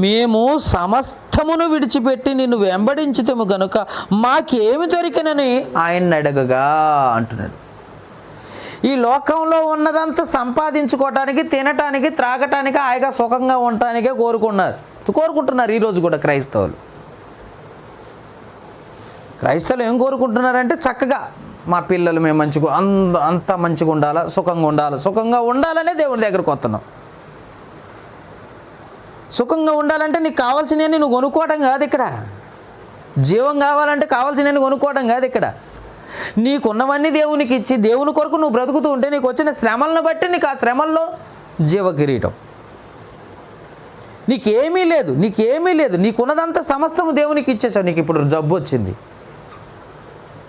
మేము సమస్తమును విడిచిపెట్టి నిన్ను వెంబడించుతాము గనుక మాకేమి దొరికినని ఆయన్ని అడగగా అంటున్నాడు. ఈ లోకంలో ఉన్నదంతా సంపాదించుకోవటానికి, తినటానికి, త్రాగటానికి, హాయిగా సుఖంగా ఉండటానికే కోరుకుంటున్నారు ఈరోజు కూడా క్రైస్తవులు ఏం కోరుకుంటున్నారంటే చక్కగా మా పిల్లలు మేము మంచిగా అంత మంచిగా ఉండాలా, సుఖంగా ఉండాలనే దేవుడి దగ్గరకు వస్తున్నాం. సుఖంగా ఉండాలంటే నీకు కావాల్సినవన్నీ నువ్వు కొనుక్కోవడం కాదు ఇక్కడ. జీవం కావాలంటే కావాల్సినవన్నీ కొనుక్కోవడం కాదు ఇక్కడ. నీకున్నవన్నీ దేవునికి ఇచ్చి దేవుని కొరకు నువ్వు బ్రతుకుతూ ఉంటే నీకు వచ్చిన శ్రమలను బట్టి నీకు ఆ శ్రమల్లో జీవ కిరీటం. నీకేమీ లేదు. నీకున్నదంతా సమస్తము దేవునికి ఇచ్చేసావు. నీకు ఇప్పుడు జబ్బు వచ్చింది,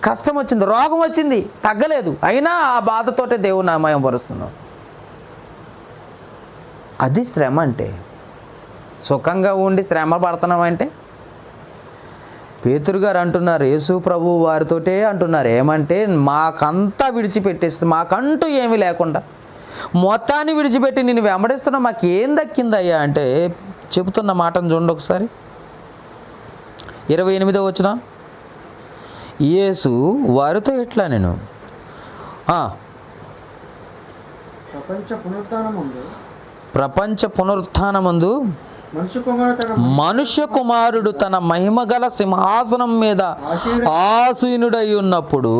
కష్టం వచ్చింది, రోగం వచ్చింది, తగ్గలేదు, అయినా ఆ బాధతోటే దేవుని నామయం పరుస్తున్నావు. అది శ్రమ అంటే. సుఖంగా ఉండి శ్రమ పడుతున్నామంటే పేతురు గారు అంటున్నారు, యేసు ప్రభు వారితోటే అంటున్నారు. ఏమంటే మాకంతా విడిచిపెట్టేస్తే, మాకంటూ ఏమీ లేకుండా మొత్తాన్ని విడిచిపెట్టి నేను వెంబడిస్తున్నా, మాకేం దక్కిందయ్యా అంటే చెబుతున్న మాటను చూడండి ఒకసారి. 28వ వచనం. యేసు వారితో ఎట్లా నేను ప్రపంచ పునరుత్థానమందు మనుష్య కుమారుడు తన మహిమగల సింహాసనం మీద ఆసీనుడై ఉన్నప్పుడు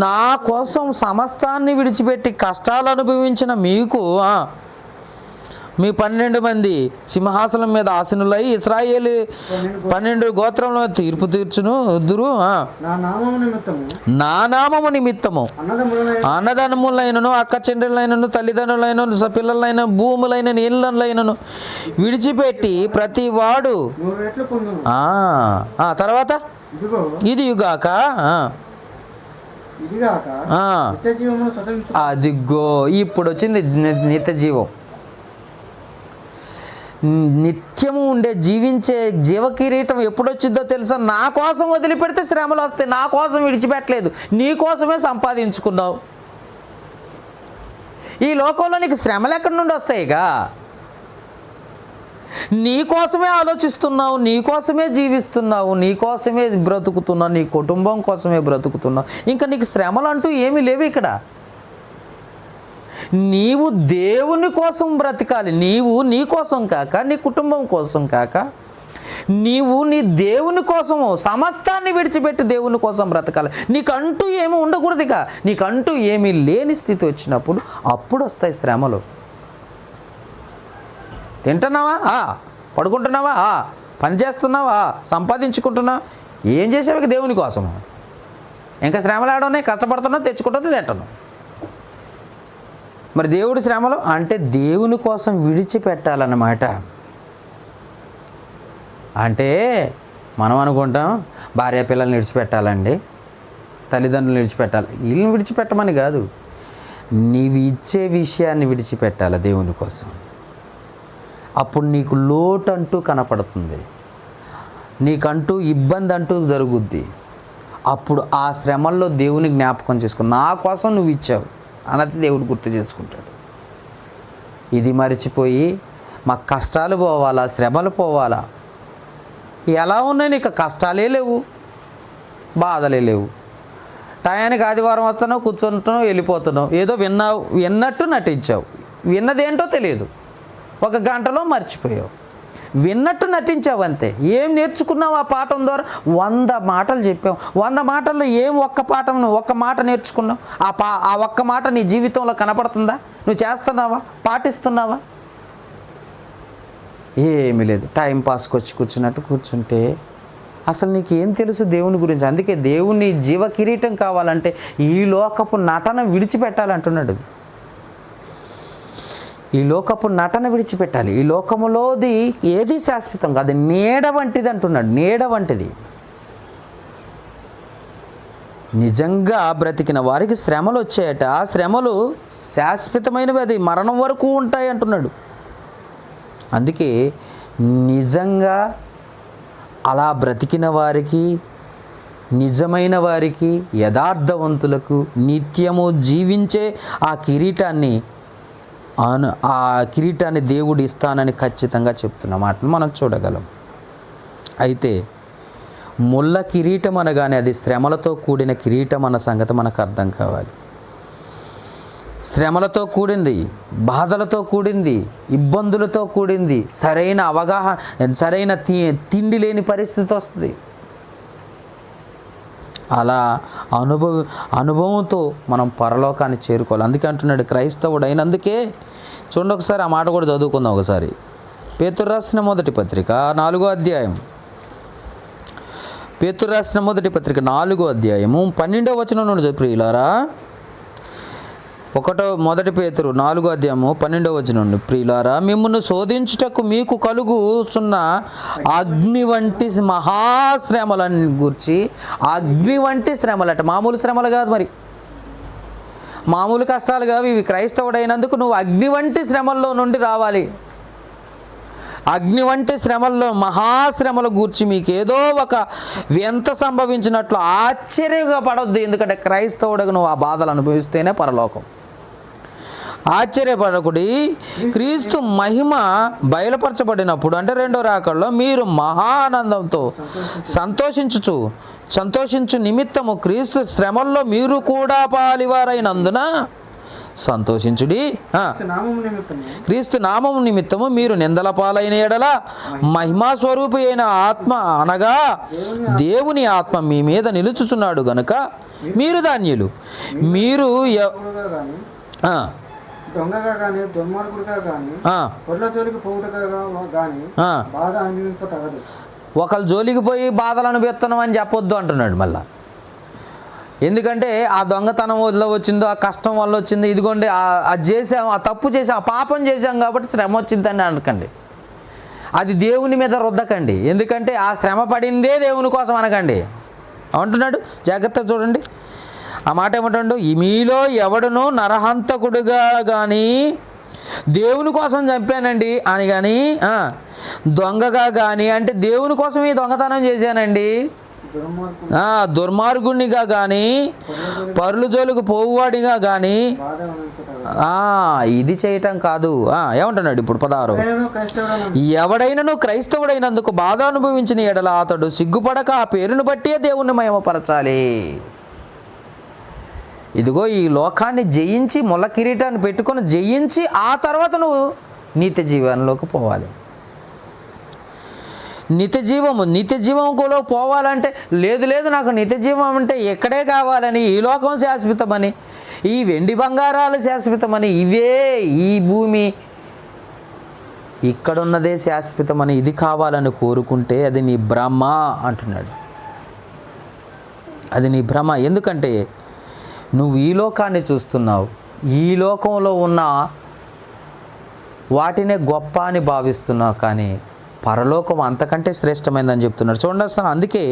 నా కోసం సమస్తాన్ని విడిచిపెట్టి కష్టాలు అనుభవించిన మీకు మీ 12 మంది సింహాసనం మీద ఆసీనులై ఇశ్రాయేలు 12 గోత్రంలో తీర్పు తీర్చుదురు. నా నామము నిమిత్తము అన్నదమ్ములైనను, అక్క చెల్లెలైనను, తల్లిదండ్రులైనను, పిల్లలైన, భూములైన, నీళ్ళైనను విడిచిపెట్టి ప్రతి వాడు తర్వాత ఇదిగాక అదిగో ఇప్పుడు వచ్చింది నిత్య జీవం. నిత్యము ఉండే జీవించే జీవ కిరీటం ఎప్పుడొచ్చిందో తెలుసా? నా కోసం వదిలిపెడితే శ్రమలు వస్తాయి. నా కోసం విడిచిపెట్టలేదు, నీ కోసమే సంపాదించుకున్నావు. ఈ లోకంలో నీకు శ్రమలు ఎక్కడి నుండి వస్తాయిగా? నీ కోసమే ఆలోచిస్తున్నావు, నీ కోసమే జీవిస్తున్నావు, నీ కోసమే బ్రతుకుతున్నావు, నీ కుటుంబం కోసమే బ్రతుకుతున్నావు. ఇంకా నీకు శ్రమలు అంటూ ఏమీ లేవు ఇక్కడ. నీవు దేవుని కోసం బ్రతకాలి. నీవు నీ కోసం కాక, నీ కుటుంబం కోసం కాక, నీవు నీ దేవుని కోసము సమస్తాన్ని విడిచిపెట్టి దేవుని కోసం బ్రతకాలి. నీకంటూ ఏమి ఉండకూడదు. ఇక నీకంటూ ఏమీ లేని స్థితి వచ్చినప్పుడు అప్పుడు వస్తాయి శ్రమలు. తింటున్నావా, పడుకుంటున్నావా, పని చేస్తున్నావా, సంపాదించుకుంటున్నావా, ఏం చేసావు దేవుని కోసము? ఇంకా శ్రమలు ఆడనే కష్టపడుతున్నావు, తెచ్చుకుంటుంది, తింటున్నావు. మరి దేవుడి శ్రమలు అంటే దేవుని కోసం విడిచిపెట్టాలన్నమాట. అంటే మనం అనుకుంటాం భార్య పిల్లల్ని విడిచిపెట్టాలండి, తల్లిదండ్రులను విడిచిపెట్టాలి. వీళ్ళని విడిచిపెట్టమని కాదు, నీవు ఇచ్చే విషయాన్ని విడిచిపెట్టాలి దేవుని కోసం. అప్పుడు నీకు లోటు అంటూ కనపడుతుంది, నీకంటూ ఇబ్బంది అంటూ జరుగుద్ది. అప్పుడు ఆ శ్రమల్లో దేవుని జ్ఞాపకం చేసుకో. నా కోసం నువ్వు ఇచ్చావు అన్నది దేవుడు గుర్తు చేసుకుంటాడు. ఇది మర్చిపోయి మా కష్టాలు పోవాలా, శ్రమలు పోవాలా? ఎలా ఉన్నాయి నీకు? కష్టాలే లేవు, బాధలే లేవు. టయానికి ఆదివారం వస్తున్నావు, కూర్చుంటున్నావు, వెళ్ళిపోతున్నావు. ఏదో విన్నట్టు నటించావు, విన్నదేంటో తెలియదు, 1 గంటలో మర్చిపోయావు. విన్నట్టు నటించావు అంతే. ఏం నేర్చుకున్నావు ఆ పాఠం ద్వారా? 100 మాటలు చెప్పావు. 100 మాటల్లో ఏం ఒక్క మాట నేర్చుకున్నావు? ఆ ఒక్క మాట నీ జీవితంలో కనపడుతుందా? నువ్వు చేస్తున్నావా, పాటిస్తున్నావా? ఏమీ లేదు. టైం పాస్కి వచ్చి కూర్చున్నట్టు కూర్చుంటే అసలు నీకు ఏం తెలుసు దేవుని గురించి? అందుకే దేవుని జీవ కిరీటం కావాలంటే ఈ లోకపు నటన విడిచిపెట్టాలంటున్నాడు. ఈ లోకపు నటన విడిచిపెట్టాలి. ఈ లోకములోది ఏది శాశ్వతం కాదు, నీడ వంటిది అంటున్నాడు. నీడ వంటిది. నిజంగా బ్రతికిన వారికి శ్రమలు వచ్చాయట. ఆ శ్రమలు శాశ్వతమైనవి, అది మరణం వరకు ఉంటాయి అంటున్నాడు. అందుకే నిజంగా అలా బ్రతికిన వారికి, నిజమైన వారికి, యథార్థవంతులకు నిత్యము జీవించే ఆ కిరీటాన్ని దేవుడు ఇస్తానని ఖచ్చితంగా చెప్తున్న మాటను మనం చూడగలం. అయితే ముళ్ళ కిరీటం అనగానే అది శ్రమలతో కూడిన కిరీటం అన్న సంగతి మనకు అర్థం కావాలి. శ్రమలతో కూడింది, బాధలతో కూడింది, ఇబ్బందులతో కూడింది, సరైన సరైన తిండి లేని పరిస్థితి వస్తుంది. అలా అనుభవంతో మనం పరలోకాన్ని చేరుకోవాలి. అందుకే అంటున్నాడు క్రైస్తవుడు అయినందుకే. చూడండి ఒకసారి ఆ మాట కూడా చదువుకుందాం ఒకసారి. పేతురు రాసిన మొదటి పత్రిక 4వ అధ్యాయం. పేతురు రాసిన మొదటి పత్రిక 4వ అధ్యాయము 12వ వచనం నుండి ప్రియులారా, మొదటి పేతురు 4వ అధ్యాయము 12వ వచనం నుండి, ప్రియులారా మిమ్మును శోధించుటకు మీకు కలుగుచున్న అగ్ని వంటి మహాశ్రమలను గూర్చి, అగ్ని వంటి శ్రమలట, మామూలు శ్రమలు కాదు, మరి మామూలు కష్టాలు కావు ఇవి. క్రైస్తవుడైనందుకు నువ్వు అగ్ని వంటి శ్రమల్లో నుండి రావాలి. అగ్ని వంటి శ్రమల్లో, మహాశ్రమల గూర్చి మీకు ఏదో ఒక వింత సంభవించినట్లు ఆశ్చర్యంగా పడొద్దు. ఎందుకంటే క్రైస్తవుడికి నువ్వు ఆ బాధలు అనుభవిస్తేనే పరలోకం. ఆశ్చర్యపడకుడి, క్రీస్తు మహిమ బయలుపరచబడినప్పుడు అంటే రెండో రాకడలో మీరు మహానందంతో సంతోషించు నిమిత్తము క్రీస్తు శ్రమల్లో మీరు కూడా పాలివారైనందున సంతోషించుడి. క్రీస్తు నామము నిమిత్తము మీరు నిందల పాలైన ఎడల మహిమా స్వరూపి అయిన ఆత్మ అనగా దేవుని ఆత్మ మీ మీద నిలుచుచున్నాడు గనుక మీరు ధన్యులు. మీరు దొంగగా కానీ, దుర్మార్గుడిగా కానీ, పొర్ల జోలికి పోవుటగా కానీ బాధ అనుభవింపతగదు. ఒకళ్ళ జోలికి పోయి బాధలు అనుభవిస్తున్నాం అని చెప్పొద్దు అంటున్నాడు మళ్ళా. ఎందుకంటే ఆ దొంగతనం వల్ల వచ్చిందో, ఆ కష్టం వల్ల వచ్చింది, ఇదిగోండి అది చేసాం, ఆ తప్పు చేసాం, ఆ పాపం చేసాం కాబట్టి శ్రమ వచ్చిందని అనకండి. అది దేవుని మీద రుద్దకండి. ఎందుకంటే ఆ శ్రమ పడిందే దేవుని కోసం అనకండి అంటున్నాడు. జాగ్రత్తగా చూడండి ఆ మాట ఏమంటాడు, మీలో ఎవడును నరహంతకుడుగా కానీ దేవుని కోసం చంపానండి అని కానీ, దొంగగా కానీ అంటే దేవుని కోసం ఈ దొంగతనం చేశానండి, దుర్మార్గునిగా కానీ, పరుల జోలికి పోవువాడిగా కానీ ఇది చేయటం కాదు. ఏమంటున్నాడు ఇప్పుడు 16, ఎవడైనను క్రైస్తవుడైనందుకు బాధ అనుభవించిన ఎడల అతడు సిగ్గుపడక ఆ పేరును బట్టే దేవుణ్ణి మహిమపరచాలి. ఇదిగో ఈ లోకాన్ని జయించి, ముళ్ళ కిరీటాన్ని పెట్టుకొని జయించి ఆ తర్వాత నువ్వు నిత్య జీవంలోకి పోవాలి. నిత్య జీవంలో పోవాలంటే లేదు నాకు నిత్య జీవం అంటే ఎక్కడే కావాలని, ఈ లోకం శాశ్వతమని, ఈ వెండి బంగారాలు శాశ్వతమని, ఇవే ఈ భూమి ఇక్కడున్నదే శాశ్వతమని ఇది కావాలని కోరుకుంటే అది నీ భ్రమ అంటున్నాడు. అది నీ భ్రమ. ఎందుకంటే నువ్వు ఈ లోకాన్ని చూస్తున్నావు, ఈ లోకంలో ఉన్న వాటినే గొప్ప అని భావిస్తున్నావు, కానీ పరలోకం అంతకంటే శ్రేష్టమైందని చెప్తున్నాడు. చూడండి అసలు అందుకే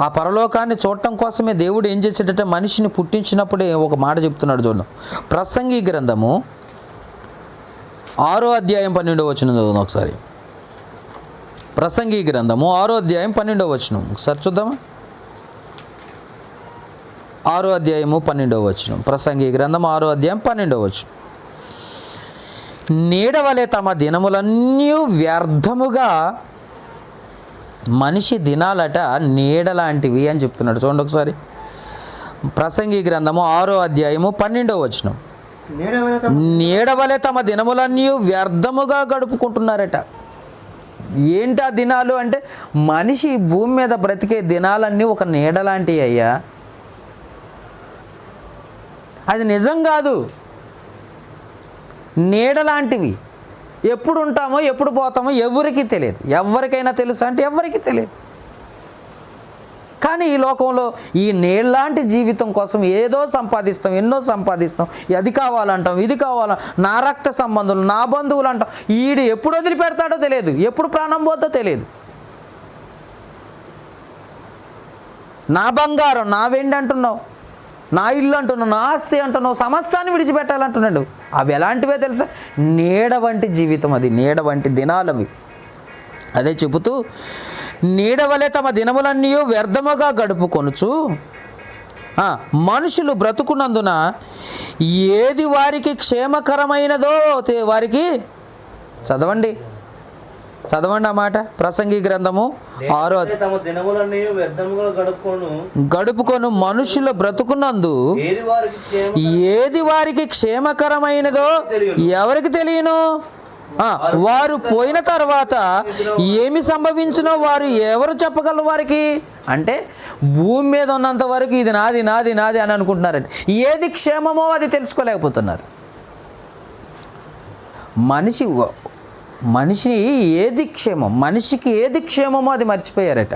ఆ పరలోకాన్ని చూడటం కోసమే దేవుడు ఏం చేసేటంటే మనిషిని పుట్టించినప్పుడే ఒక మాట చెప్తున్నాడు. చూడండి, ప్రసంగి గ్రంథము 6వ అధ్యాయం 12వ వచనం చదువుదాం ఒకసారి. ప్రసంగి గ్రంథము 6వ అధ్యాయం 12వ వచనం ఒకసారి చూద్దామా. 6వ అధ్యాయము 12వ వచనం. ప్రసంగి గ్రంథం 6వ అధ్యాయం 12వ వచనం. నీడవలే తమ దినములన్నీ వ్యర్థముగా, మనిషి దినాలట నీడలాంటివి అని చెప్తున్నాడు. చూడండి ఒకసారి ప్రసంగి గ్రంథము 6వ అధ్యాయము 12వ వచనం. నీడవలే తమ దినములన్నీ వ్యర్థముగా గడుపుకుంటున్నారట. ఏంటి ఆ దినాలు అంటే, మనిషి భూమి మీద బ్రతికే దినాలన్నీ ఒక నీడలాంటివి అయ్యా. అది నిజం కాదు, నీడలాంటివి. ఎప్పుడు ఉంటామో ఎప్పుడు పోతామో ఎవరికీ తెలియదు. ఎవరికైనా తెలుసా అంటే ఎవరికీ తెలియదు. కానీ ఈ లోకంలో ఈ నీళ్ళలాంటి జీవితం కోసం ఏదో సంపాదిస్తాం, ఎన్నో సంపాదిస్తాం, అది కావాలంటాం, ఇది కావాల, నా రక్త సంబంధులు, నా బంధువులు అంటాం. ఈడు ఎప్పుడు వదిలిపెడతాడో తెలియదు, ఎప్పుడు ప్రాణం పోద్దో తెలియదు. నా బంగారం, నా వెండి అంటున్నావు, నా ఇల్లు అంటున్నావు, నా ఆస్తి అంటున్నావు, సమస్తాన్ని విడిచిపెట్టాలంటున్నాడు. అవి ఎలాంటివే తెలుసా? నీడ వంటి జీవితం, అది నీడ వంటి దినాలవి. అదే చెబుతూ, నీడవలే తమ దినములన్నీ వ్యర్థముగా గడుపుకొనుచు మనుషులు బ్రతుకున్నందున ఏది వారికి క్షేమకరమైనదో వారికి చదవండి ఆ మాట. ప్రసంగి గ్రంథము 6 గడుపుకొను మనుషులు బ్రతుకున్నందు ఏది వారికి క్షేమకరమైనదో ఎవరికి తెలియను? వారు పోయిన తర్వాత ఏమి సంభవించినో వారు ఎవరు చెప్పగలరు వారికి? అంటే భూమి మీద ఉన్నంత వరకు ఇది నాది నాది నాది అని అనుకుంటున్నారండి. ఏది క్షేమమో అది తెలుసుకోలేకపోతున్నారు. మనిషి ఏది క్షేమం, మనిషికి ఏది క్షేమమో అది మర్చిపోయారట.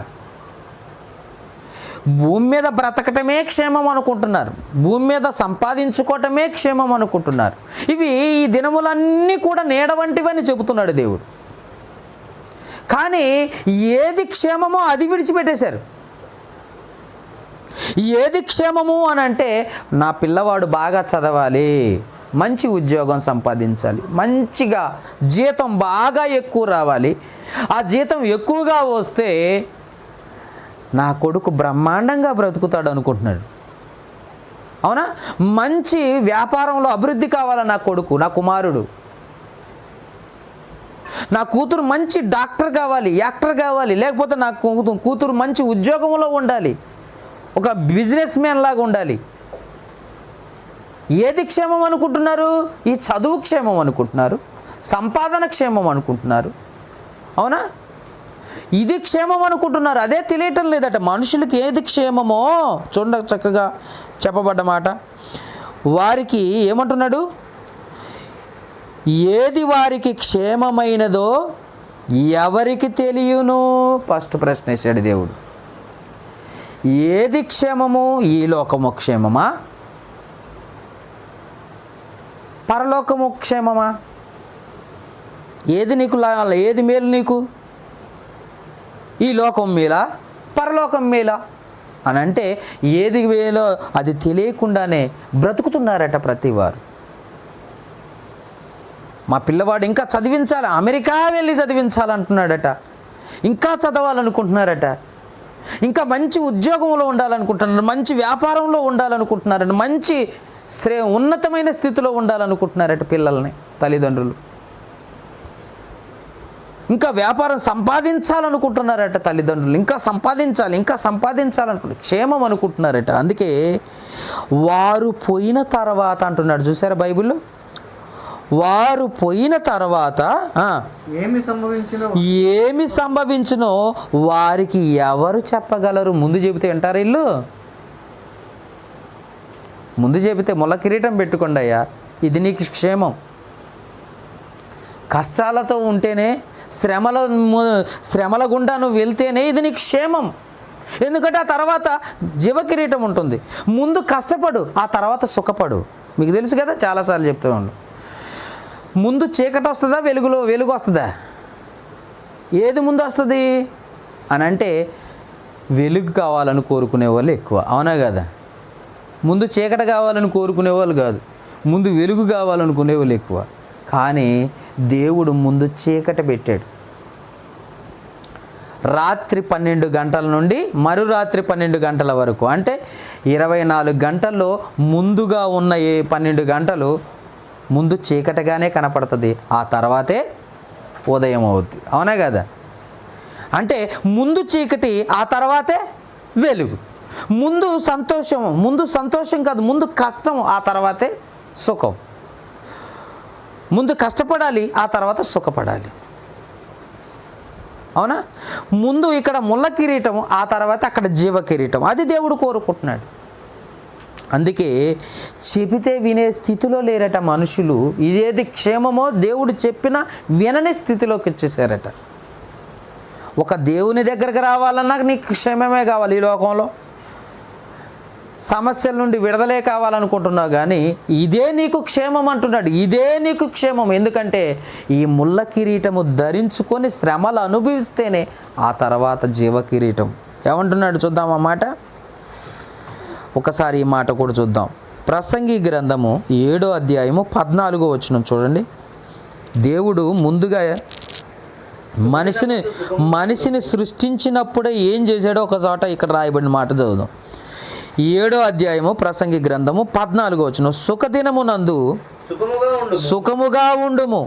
భూమి మీద బ్రతకటమే క్షేమం అనుకుంటున్నారు, భూమి మీద సంపాదించుకోవటమే క్షేమం అనుకుంటున్నారు. ఇవి ఈ దినములన్నీ కూడా నీడ వంటివని చెబుతున్నాడు దేవుడు. కానీ ఏది క్షేమమో అది విడిచిపెట్టేశారు. ఏది క్షేమము అని అంటే, నా పిల్లవాడు బాగా చదవాలి, మంచి ఉద్యోగం సంపాదించాలి, మంచిగా జీతం బాగా ఎక్కువ రావాలి, ఆ జీతం ఎక్కువగా వస్తే నా కొడుకు బ్రహ్మాండంగా బ్రతుకుతాడు అనుకుంటున్నాడు. అవునా? మంచి వ్యాపారంలో అభివృద్ధి కావాలా నా కొడుకు, నా కుమారుడు, నా కూతురు మంచి డాక్టర్ కావాలి, యాక్టర్ కావాలి, లేకపోతే నా కూతురు మంచి ఉద్యోగంలో ఉండాలి, ఒక బిజినెస్ మ్యాన్ లాగా ఉండాలి. ఏది క్షేమం అనుకుంటున్నారు? ఈ చదువు క్షేమం అనుకుంటున్నారు, సంపాదన క్షేమం అనుకుంటున్నారు. అవునా? ఇది క్షేమం అనుకుంటున్నారు. అదే తెలియటం లేదట మనుషులకి ఏది క్షేమమో. చూడ చక్కగా చెప్పబడ్డ మాట. వారికి ఏమంటున్నాడు? ఏది వారికి క్షేమమైనదో ఎవరికి తెలియను? ఫస్ట్ ప్రశ్న వేశాడు దేవుడు. ఏది క్షేమము? ఈ లోకము క్షేమమా, పరలోకము క్షేమమా? ఏది నీకు ఏది మేలు నీకు? ఈ లోకం మేలా, పరలోకం మేలా అని అంటే ఏది మేలో అది తెలియకుండానే బ్రతుకుతున్నారట ప్రతివారు. మా పిల్లవాడు ఇంకా చదివించాలి, అమెరికా వెళ్ళి చదివించాలంటున్నాడట, ఇంకా చదవాలనుకుంటున్నారట, ఇంకా మంచి ఉద్యోగంలో ఉండాలనుకుంటున్నారు, మంచి వ్యాపారంలో ఉండాలనుకుంటున్నారట, మంచి ఉన్నతమైన స్థితిలో ఉండాలనుకుంటున్నారట పిల్లల్ని తల్లిదండ్రులు. ఇంకా వ్యాపారం సంపాదించాలనుకుంటున్నారట తల్లిదండ్రులు, ఇంకా సంపాదించాలనుకుంటున్నారు, క్షేమం అనుకుంటున్నారట. అందుకే వారు పోయిన తర్వాత అంటున్నాడు చూసారా బైబిల్లో, వారు పోయిన తర్వాత ఏమి సంభవించునో వారికి ఎవరు చెప్పగలరు? ముందు చెబితే వింటారు ఇల్లు? ముందు చెబితే ముళ్ళ కిరీటం పెట్టుకోండి అయ్యా, ఇది నీకు క్షేమం. కష్టాలతో ఉంటేనే, శ్రమల గుండా నువ్వు వెళ్తేనే ఇది నీకు క్షేమం. ఎందుకంటే ఆ తర్వాత జీవకిరీటం ఉంటుంది. ముందు కష్టపడు, ఆ తర్వాత సుఖపడు. మీకు తెలుసు కదా, చాలాసార్లు చెప్తూ ఉండు. ముందు చీకటి వస్తుందా, వెలుగు వస్తుందా? ఏది ముందు వస్తుంది అని అంటే వెలుగు కావాలని కోరుకునే వాళ్ళు ఎక్కువ. అవునా కదా? ముందు చీకటి కావాలని కోరుకునే వాళ్ళు కాదు, ముందు వెలుగు కావాలనుకునే వాళ్ళు ఎక్కువ. కానీ దేవుడు ముందు చీకటి పెట్టాడు. రాత్రి 12 గంటల నుండి మరురాత్రి 12 గంటల వరకు, అంటే 24 గంటల్లో ముందుగా ఉన్న 12 గంటలు ముందు చీకటిగానే కనపడుతుంది, ఆ తర్వాతే ఉదయం అవుద్ది. అవునా కదా? అంటే ముందు చీకటి, ఆ తర్వాతే వెలుగు. ముందు సంతోషం కాదు, ముందు కష్టం, ఆ తర్వాతే సుఖం. ముందు కష్టపడాలి, ఆ తర్వాత సుఖపడాలి. అవునా? ముందు ఇక్కడ ముళ్ళ కిరీటం, ఆ తర్వాత అక్కడ జీవ కిరీటం. అది దేవుడు కోరుకుంటున్నాడు. అందుకే చెబితే వినే స్థితిలో లేరట మనుషులు. ఇదేది క్షేమమో దేవుడు చెప్పినా వినని స్థితిలోకి వచ్చేసారట. ఒక దేవుని దగ్గరకు రావాలన్నా నీకు క్షేమమే కావాలి. ఈ లోకంలో సమస్యల నుండి విడుదలే కావాలనుకుంటున్నావు, కానీ ఇదే నీకు క్షేమం అంటున్నాడు. ఇదే నీకు క్షేమం. ఎందుకంటే ఈ ముళ్ళ కిరీటము ధరించుకొని శ్రమలు అనుభవిస్తేనే ఆ తర్వాత జీవ కిరీటం. ఏమంటున్నాడు చూద్దాం ఆ మాట. ఒకసారి ఈ మాట కూడా చూద్దాం. ప్రసంగి గ్రంథము 7వ అధ్యాయము 14వ వచనం చూడండి. దేవుడు ముందుగా మనిషిని సృష్టించినప్పుడే ఏం చేశాడో ఒక చోట ఇక్కడ రాయబడిన మాట చదువుదాం. 7వ అధ్యాయము ప్రసంగి గ్రంథము 14వ వచనం, సుఖదినమునందు సుఖముగా ఉండుము.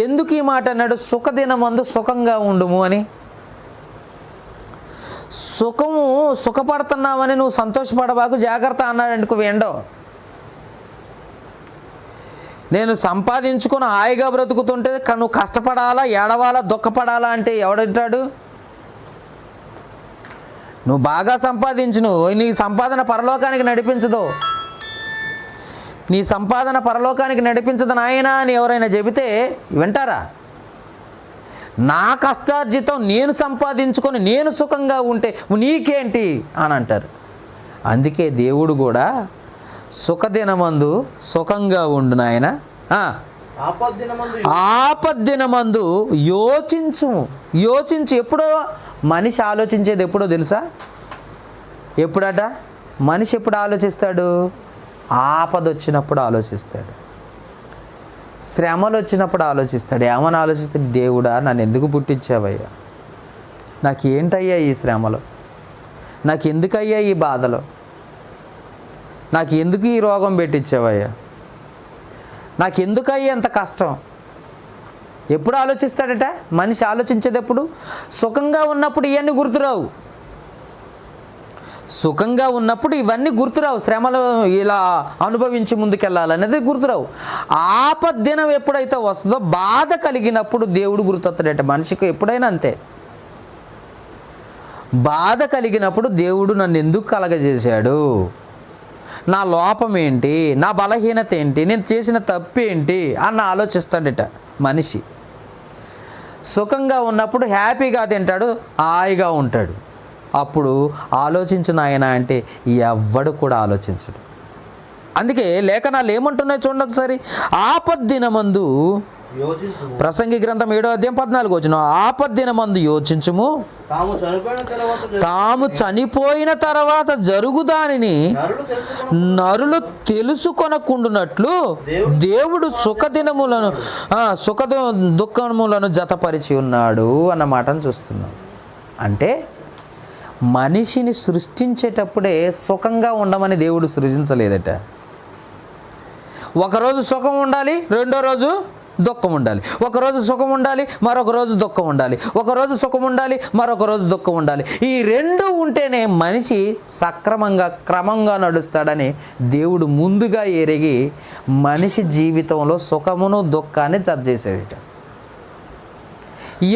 ఎందుకు ఈ మాట అన్నాడు? సుఖదినమందు సుఖంగా ఉండుము అని. సుఖపడుతున్నావని నువ్వు సంతోషపడబాకు, జాగ్రత్త అన్నాడు. ఎందుకు వేండో? నేను సంపాదించుకొని హాయిగా బ్రతుకుతుంటే నువ్వు కష్టపడాలా, ఏడవాలా, దుఃఖపడాలా అంటే ఎవడంటాడు? నువ్వు బాగా సంపాదించు, నీ సంపాదన పరలోకానికి నడిపించదు, నీ సంపాదన పరలోకానికి నడిపించదు నాయనా అని ఎవరైనా చెబితే వింటారా? నా కష్టార్జితం నేను సంపాదించుకొని నేను సుఖంగా ఉంటే నీకేంటి అని అంటారు. అందుకే దేవుడు కూడా సుఖదినమందు సుఖంగా ఉండు నాయన, ఆపద్దినమందు యోచించు. ఎప్పుడో మనిషి ఆలోచించేది ఎప్పుడో తెలుసా? ఎప్పుడట మనిషి ఎప్పుడు ఆలోచిస్తాడు? ఆపద వచ్చినప్పుడు ఆలోచిస్తాడు, శ్రమలు వచ్చినప్పుడు ఆలోచిస్తాడు. ఏమని ఆలోచిస్తాడు? దేవుడా నన్ను ఎందుకు పుట్టించావయ్యా, నాకేంటయ్యా ఈ శ్రమలు, నాకెందుకయ్యా ఈ బాధలు, నాకు ఎందుకు ఈ రోగం పెట్టించావయ్యా, నాకెందుకయ్యా అంత కష్టం. ఎప్పుడు ఆలోచిస్తాడట మనిషి? ఆలోచించేది ఎప్పుడు? సుఖంగా ఉన్నప్పుడు ఇవన్నీ గుర్తురావు. సుఖంగా ఉన్నప్పుడు ఇవన్నీ గుర్తురావు. శ్రమలు ఇలా అనుభవించి ముందుకెళ్ళాలనేది గుర్తురావు. ఆపద్దినం ఎప్పుడైతే వస్తుందో, బాధ కలిగినప్పుడు దేవుడు గుర్తొస్తాడట మనిషికి. ఎప్పుడైనా అంతే. బాధ కలిగినప్పుడు దేవుడు నన్ను ఎందుకు కలగజేశాడు, నా లోపం ఏంటి, నా బలహీనత ఏంటి, నేను చేసిన తప్పు ఏంటి అన్న ఆలోచిస్తాడట మనిషి. సుఖంగా ఉన్నప్పుడు హ్యాపీగా తింటాడు, హాయిగా ఉంటాడు. అప్పుడు ఆలోచించు నాయన అంటే ఎవ్వడు కూడా ఆలోచించడు. అందుకే లేఖనాలు ఏమంటున్నాయి చూడండి ఒకసారి. ఆపద్దినమందు, ప్రసంగి గ్రంథం 7వ అధ్యాయం 14వ వచనం, ఆపద్దినమందు యోచించుము, తాము చనిపోయిన తర్వాత జరుగు దానిని నరులు తెలుసుకొనకుండునట్లు దేవుడు సుఖ దుఃఖములను జతపరిచి ఉన్నాడు అన్న మాటను చూస్తున్నాం. అంటే మనిషిని సృష్టించేటప్పుడే సుఖంగా ఉండమని దేవుడు సృజించలేదట. ఒకరోజు సుఖం ఉండాలి, రెండో రోజు దుఃఖం ఉండాలి. ఒకరోజు సుఖం ఉండాలి, మరొక రోజు దుఃఖం ఉండాలి. ఒకరోజు సుఖం ఉండాలి, మరొక రోజు దుఃఖం ఉండాలి. ఈ రెండు ఉంటేనే మనిషి సక్రమంగా క్రమంగా నడుస్తాడని దేవుడు ముందుగా ఎరిగి మనిషి జీవితంలో సుఖమును దుఃఖాన్ని జత చేశాడట.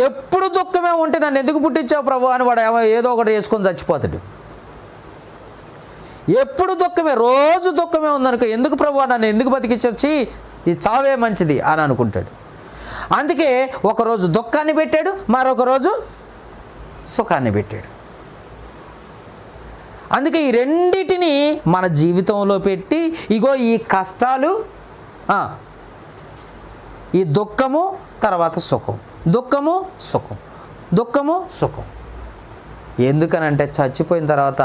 ఎప్పుడు దుఃఖమే ఉంటే నన్ను ఎందుకు పుట్టించావు ప్రభు అని వాడు ఏదో ఒకటి వేసుకొని చచ్చిపోతాడు. ఎప్పుడు దుఃఖమే, రోజు దుఃఖమే ఉందనుకో, ఎందుకు ప్రభు నన్ను ఎందుకు బతికించొచ్చి, ఈ చావే మంచిది అని అనుకుంటాడు. అందుకే ఒకరోజు దుఃఖాన్ని పెట్టాడు, మరొక రోజు సుఖాన్ని పెట్టాడు. అందుకే ఈ రెండిటిని మన జీవితంలో పెట్టి, ఇగో ఈ కష్టాలు, ఈ దుఃఖము తర్వాత సుఖం, దుఃఖము సుఖం, దుఃఖము సుఖం. ఎందుకనంటే చచ్చిపోయిన తర్వాత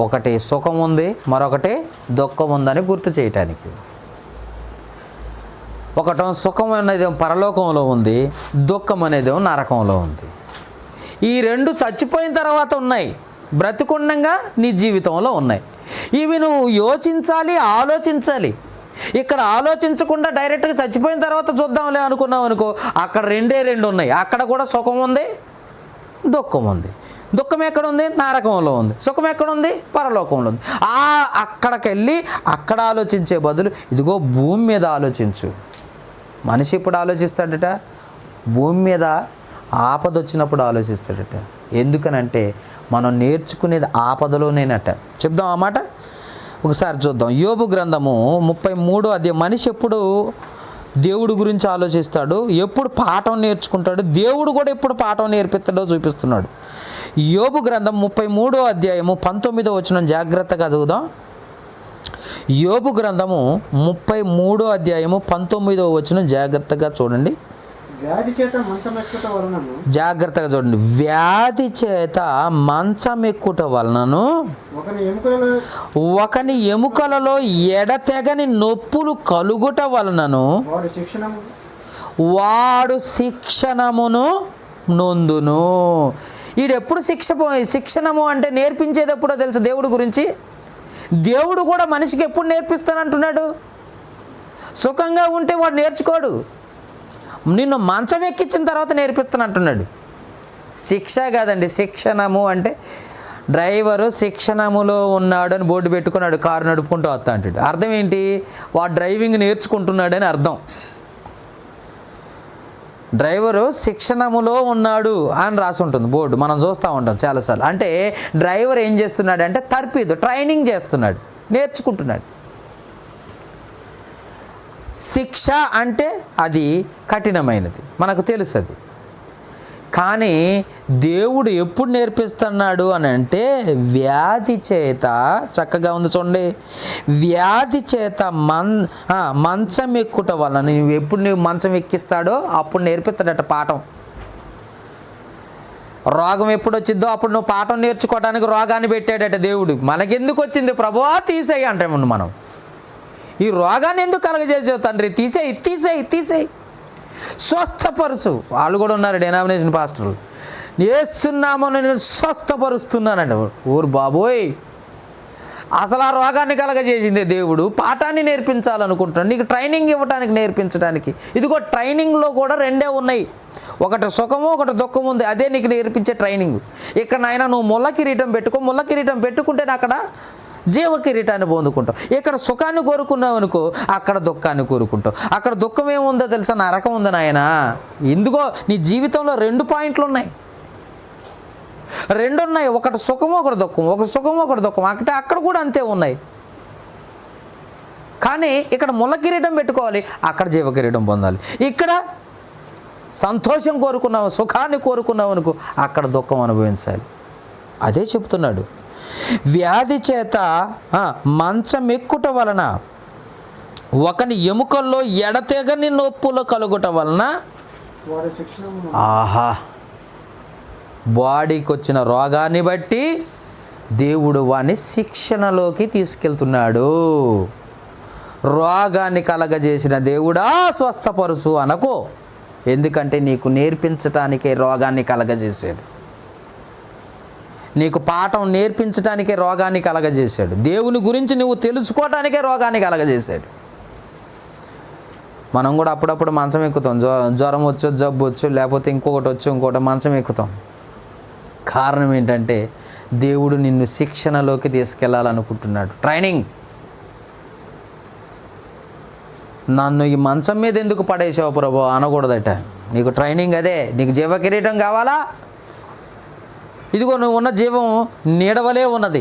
ఒకటి సుఖం ఉంది, మరొకటి దుఃఖం ఉందని గుర్తు చేయటానికి. ఒకటి సుఖం అనేది పరలోకంలో ఉంది, దుఃఖం అనేది నరకంలో ఉంది. ఈ రెండు చచ్చిపోయిన తర్వాత ఉన్నాయి, బ్రతికుండగా నీ జీవితంలో ఉన్నాయి. ఇవి నువ్వు యోచించాలి, ఆలోచించాలి. ఇక్కడ ఆలోచించకుండా డైరెక్ట్గా చచ్చిపోయిన తర్వాత చూద్దాంలే అనుకున్నావు అనుకో, అక్కడ రెండు ఉన్నాయి. అక్కడ కూడా సుఖం ఉంది, దుఃఖం ఉంది. దుఃఖం ఎక్కడుంది? నరకంలో ఉంది. సుఖం ఎక్కడుంది? పరలోకంలో ఉంది. అక్కడికి వెళ్ళి అక్కడ ఆలోచించే బదులు ఇదిగో భూమి మీద ఆలోచించు. మనిషి ఇప్పుడు ఆలోచిస్తాడట, భూమి మీద ఆపద వచ్చినప్పుడు ఆలోచిస్తాడట. ఎందుకనంటే మనం నేర్చుకునేది ఆపదలోనేనట. చెప్దాం ఆ మాట ఒకసారి చూద్దాం. యోబు గ్రంథము 33వ అధ్యాయం. మనిషి ఎప్పుడు దేవుడి గురించి ఆలోచిస్తాడు, ఎప్పుడు పాఠం నేర్చుకుంటాడు, దేవుడు కూడా ఎప్పుడు పాఠం నేర్పిస్తాడో చూపిస్తున్నాడు. యోబు గ్రంథం 33వ అధ్యాయము 19వ వచనం జాగ్రత్తగా చదువుదాం. యోబు గ్రంథము 33వ అధ్యాయము 19వ వచనం జాగ్రత్తగా చూడండి. జాగ్రత్తగా చూడండి. వ్యాధి చేత మంచం ఎక్కుట వలనను ఒకని ఎముకలలో ఎడతెగని నొప్పులు కలుగుట వలనను వాడు శిక్షణమును నొందును. ఈడెప్పుడు శిక్షణము అంటే నేర్పించేది ఎప్పుడో తెలుసు దేవుడి గురించి. దేవుడు కూడా మనిషికి ఎప్పుడు నేర్పిస్తానంటున్నాడు? సుఖంగా ఉంటే వాడు నేర్చుకోడు, నిన్ను మంచం ఎక్కించిన తర్వాత నేర్పిస్తానంటున్నాడు. శిక్ష కాదండి, శిక్షణము అంటే డ్రైవరు శిక్షణములో ఉన్నాడు అని బోర్డు పెట్టుకున్నాడు, కారు నడుపుకుంటూ వస్తా అంటాడు. అర్థం ఏంటి? వాడు డ్రైవింగ్ నేర్చుకుంటున్నాడని అర్థం. డ్రైవరు శిక్షణములో ఉన్నాడు అని రాసి ఉంటుంది బోర్డు, మనం చూస్తూ ఉంటాం చాలాసార్లు. అంటే డ్రైవర్ ఏం చేస్తున్నాడు అంటే ట్రైనింగ్ చేస్తున్నాడు, నేర్చుకుంటున్నాడు. శిక్ష అంటే అది కఠినమైనది, మనకు తెలుసు అది. కానీ దేవుడు ఎప్పుడు నేర్పిస్తున్నాడు అని అంటే వ్యాధి చేత, చక్కగా ఉంది చూడండి, వ్యాధి చేత మంచం ఎక్కుట వలన. నువ్వు మంచం ఎక్కిస్తాడో అప్పుడు నేర్పిస్తాడట పాఠం. రోగం ఎప్పుడు వచ్చిందో అప్పుడు నువ్వు పాఠం నేర్చుకోవడానికి రోగాన్ని పెట్టాడట దేవుడు. మనకెందుకు వచ్చింది ప్రభువా తీసేయి అంటాము మనం. ఈ రోగాన్ని ఎందుకు కలగజేసావు తండ్రి? తీసేయి, స్వస్థపరుచు. వాళ్ళు కూడా ఉన్నారు డెనామినేషన్ పాస్టర్లు. యేసునామమున నేను స్వస్థపరుస్తున్నానండి. ఊరు బాబోయ్, అసలు ఆ రోగాన్ని కలగజేసిందే దేవుడు. పాఠాన్ని నేర్పించాలనుకుంటున్నాడు, నీకు ట్రైనింగ్ ఇవ్వడానికి, నేర్పించడానికి. ఇదిగో ట్రైనింగ్లో కూడా రెండే ఉన్నాయి, ఒకటి సుఖము ఒకటి దుఃఖము ఉంది. అదే నీకు నేర్పించే ట్రైనింగ్. ఇక్కడ నాయన నువ్వు ముళ్ళ కిరీటం పెట్టుకో, ముళ్ళ కిరీటం పెట్టుకుంటే అక్కడ జీవ కిరీటాన్ని పొందుకుంటావు. ఇక్కడ సుఖాన్ని కోరుకున్నావు అనుకో, అక్కడ దుఃఖాన్ని కోరుకుంటావు. అక్కడ దుఃఖం ఏముందో తెలుసా? నరకం ఉంది నాయన. ఎందుకో నీ జీవితంలో 2 పాయింట్లు ఉన్నాయి, 2 ఉన్నాయి. ఒకటి సుఖము ఒకటి దుఃఖం, ఒకటి సుఖము ఒకటి దుఃఖం. అక్కడ కూడా అంతే ఉన్నాయి. కానీ ఇక్కడ ముళ్ళ కిరీటం పెట్టుకోవాలి, అక్కడ జీవ కిరీటం పొందాలి. ఇక్కడ సంతోషం కోరుకున్నావు, సుఖాన్ని కోరుకున్నావు అనుకో, అక్కడ దుఃఖం అనుభవించాలి. అదే చెప్తున్నాడు. వ్యాధి చేత మంచం ఎక్కుట వలన, ఒకని ఎముకల్లో ఎడతెగని నొప్పులు కలుగుట వలన, ఆహా, బాడీకి వచ్చిన రోగాన్ని బట్టి దేవుడు వాడిని శిక్షణలోకి తీసుకెళ్తున్నాడు. రోగాన్ని కలగజేసిన దేవుడా స్వస్థపరుచు అనకో, ఎందుకంటే నీకు నేర్పించటానికే రోగాన్ని కలగజేశాడు, నీకు పాఠం నేర్పించడానికే రోగాన్ని కలగజేశాడు. దేవుని గురించి నువ్వు తెలుసుకోవటానికే రోగాన్ని కలగజేశాడు. మనం కూడా అప్పుడప్పుడు మంచం ఎక్కుతాం, జ్వరం వచ్చు, జబ్బు వచ్చు, లేకపోతే ఇంకొకటి మంచం ఎక్కుతాం. కారణం ఏంటంటే దేవుడు నిన్ను శిక్షణలోకి తీసుకెళ్లాలనుకుంటున్నాడు. ట్రైనింగ్. నన్ను ఈ మంచం మీద ఎందుకు పడేసావు ప్రభు అనకూడదట. నీకు ట్రైనింగ్ అదే. నీకు జీవ కిరీటం కావాలా? ఇదిగో నువ్వు ఉన్న జీవం నీడవలే ఉన్నది,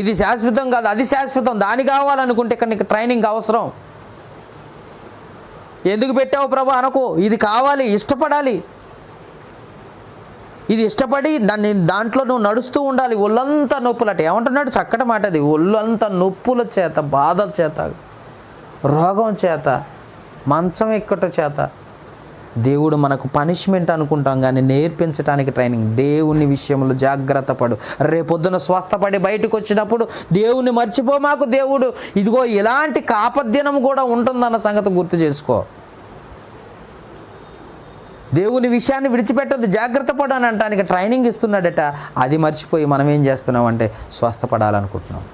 ఇది శాశ్వతం కాదు, అది శాశ్వతం. దాని కావాలనుకుంటే ఇక్కడ నీకు ట్రైనింగ్ అవసరం. ఎందుకు పెట్టావు ప్రభు అనకు, ఇది కావాలి, ఇష్టపడాలి. ఇది ఇష్టపడి దాంట్లో నువ్వు నడుస్తూ ఉండాలి. ఒళ్ళంతా నొప్పులట. ఏమంటున్నాడు? చక్కటి మాట అది. ఒళ్ళంతా నొప్పుల చేత, బాధ చేత, రోగం చేత, మంచం ఎక్కట చేత. దేవుడు మనకు పనిష్మెంట్ అనుకుంటాం కానీ నేర్పించడానికి ట్రైనింగ్. దేవుని విషయంలో జాగ్రత్త పడు. రేపొద్దున స్వస్థపడి బయటకు వచ్చినప్పుడు దేవుని మర్చిపో మాకు దేవుడు. ఇదిగో ఇలాంటి కాపద్యనం కూడా ఉంటుందన్న సంగతి గుర్తు చేసుకో. దేవుని విషయాన్ని విడిచిపెట్టొద్దు, జాగ్రత్త పడు అని అంటానికి ట్రైనింగ్ ఇస్తున్నాడట. అది మర్చిపోయి మనం ఏం చేస్తున్నాం అంటే స్వస్థపడాలనుకుంటున్నాం.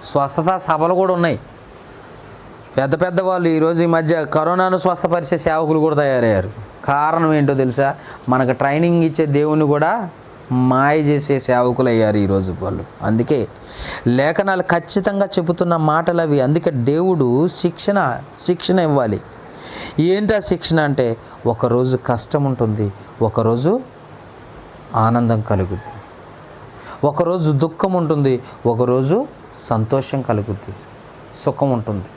స్వస్థత సభలు కూడా ఉన్నాయి. పెద్ద వాళ్ళు ఈరోజు ఈ మధ్య కరోనాను స్వస్థపరిచే సేవకులు కూడా తయారయ్యారు. కారణం ఏంటో తెలుసా? మనకు ట్రైనింగ్ ఇచ్చే దేవుని కూడా మాయ చేసే సేవకులు అయ్యారు ఈరోజు వాళ్ళు. అందుకే లేఖనాలు ఖచ్చితంగా చెబుతున్న మాటలు అవి. అందుకే దేవుడు శిక్షణ ఇవ్వాలి. ఏంటా శిక్షణ అంటే, ఒకరోజు కష్టం ఉంటుంది, ఒకరోజు ఆనందం కలుగుద్ది, ఒకరోజు దుఃఖం ఉంటుంది, ఒకరోజు సంతోషం కలుగుద్ది, సుఖం ఉంటుంది.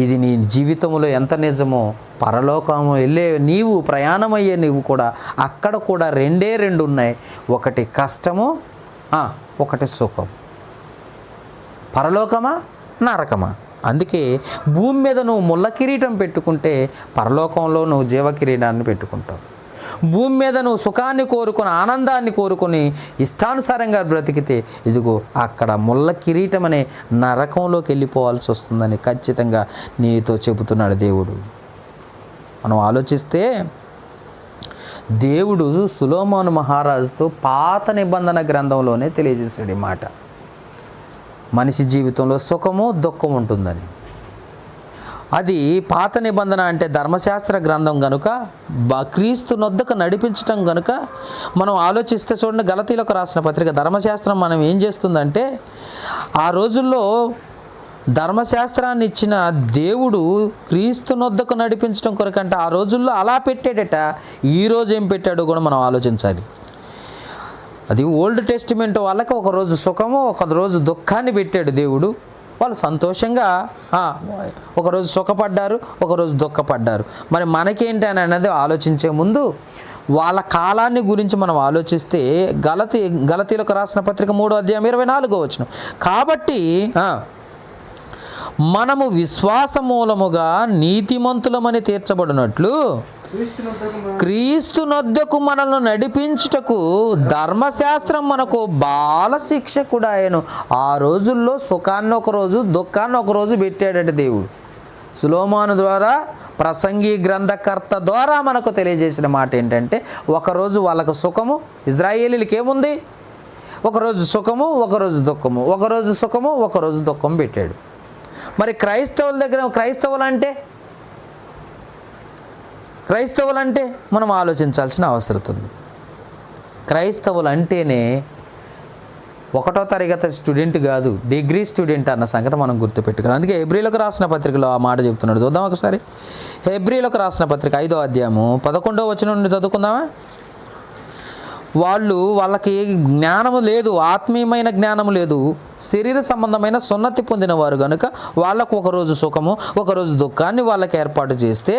ఇది నీ జీవితంలో ఎంత నిజమో, పరలోకము వెళ్ళే నీవు, ప్రయాణమయ్యే నీవు కూడా అక్కడ కూడా 2 ఉన్నాయి. ఒకటి కష్టము, ఒకటి సుఖం. పరలోకమా నరకమా? అందుకే భూమి మీద నువ్వు ముళ్ళ కిరీటం పెట్టుకుంటే పరలోకంలో నువ్వు జీవ కిరీటాన్ని పెట్టుకుంటావు. భూమి మీద నువ్వు సుఖాన్ని కోరుకొని, ఆనందాన్ని కోరుకొని ఇష్టానుసారంగా బ్రతికితే ఇదిగో అక్కడ ముళ్ళ కిరీటం అనే నరకంలోకి వెళ్ళిపోవాల్సి వస్తుందని ఖచ్చితంగా నీతో చెబుతున్నాడు దేవుడు. మనం ఆలోచిస్తే దేవుడు సొలొమోను మహారాజుతో పాత నిబంధన గ్రంథంలోనే తెలియజేశాడు ఈ మాట. మనిషి జీవితంలో సుఖము దుఃఖం ఉంటుందని. అది పాత నిబంధన అంటే ధర్మశాస్త్ర గ్రంథం కనుక క్రీస్తు నొద్దకు నడిపించటం కనుక మనం ఆలోచిస్తే చూడండి, గలతీలకు రాసిన పత్రిక ధర్మశాస్త్రం మనం ఏం చేస్తుందంటే, ఆ రోజుల్లో ధర్మశాస్త్రాన్ని ఇచ్చిన దేవుడు క్రీస్తు నొద్దకు నడిపించడం కొరకంటే ఆ రోజుల్లో అలా పెట్టాడట. ఈరోజు ఏం పెట్టాడో కూడా మనం ఆలోచించాలి. అది ఓల్డ్ టెస్టిమెంట్ వాళ్ళకి ఒకరోజు సుఖము ఒకరోజు దుఃఖాన్ని పెట్టాడు దేవుడు. వాళ్ళు సంతోషంగా ఒకరోజు సుఖపడ్డారు, ఒకరోజు దుఃఖపడ్డారు. మరి మనకేంటి అని అనేది ఆలోచించే ముందు వాళ్ళ కాలాన్ని గురించి మనం ఆలోచిస్తే గలతీలకు రాసిన పత్రిక 3వ అధ్యాయం 24వ వచనం, కాబట్టి మనము విశ్వాస మూలముగా నీతిమంతులమని తీర్చబడినట్లు క్రీస్తు నొద్దకు మనల్ని నడిపించుటకు ధర్మశాస్త్రం మనకు బాల శిక్షకుడాయను. ఆ రోజుల్లో సుఖాన్ని ఒకరోజు దుఃఖాన్ని ఒకరోజు పెట్టాడట దేవుడు. సొలొమోను ద్వారా ప్రసంగి గ్రంథకర్త ద్వారా మనకు తెలియజేసిన మాట ఏంటంటే, ఒకరోజు వాళ్ళకు సుఖము, ఇజ్రాయేలీలకి ఏముంది, ఒకరోజు సుఖము ఒకరోజు దుఃఖము, ఒకరోజు సుఖము ఒకరోజు దుఃఖం పెట్టాడు. మరి క్రైస్తవుల దగ్గర క్రైస్తవులు అంటే మనం ఆలోచించాల్సిన అవసరం ఉంది. క్రైస్తవులు అంటేనే 1వ తరగతి స్టూడెంట్ కాదు, డిగ్రీ స్టూడెంట్ అన్న సంగతి మనం గుర్తుపెట్టుకోవాలి. అందుకే హెబ్రీలకు రాసిన పత్రికలో ఆ మాట చెప్తున్నాడు. చూద్దాం ఒకసారి. హెబ్రీలకు రాసిన పత్రిక 5వ అధ్యాయము 11వ వచనం నుండి చదువుకుందామా. వాళ్ళకి జ్ఞానము లేదు, ఆత్మీయమైన జ్ఞానము లేదు, శరీర సంబంధమైన సున్నతి పొందినవారు కనుక వాళ్ళకు ఒకరోజు సుఖము ఒకరోజు దుఃఖాన్ని వాళ్ళకి ఏర్పాటు చేస్తే,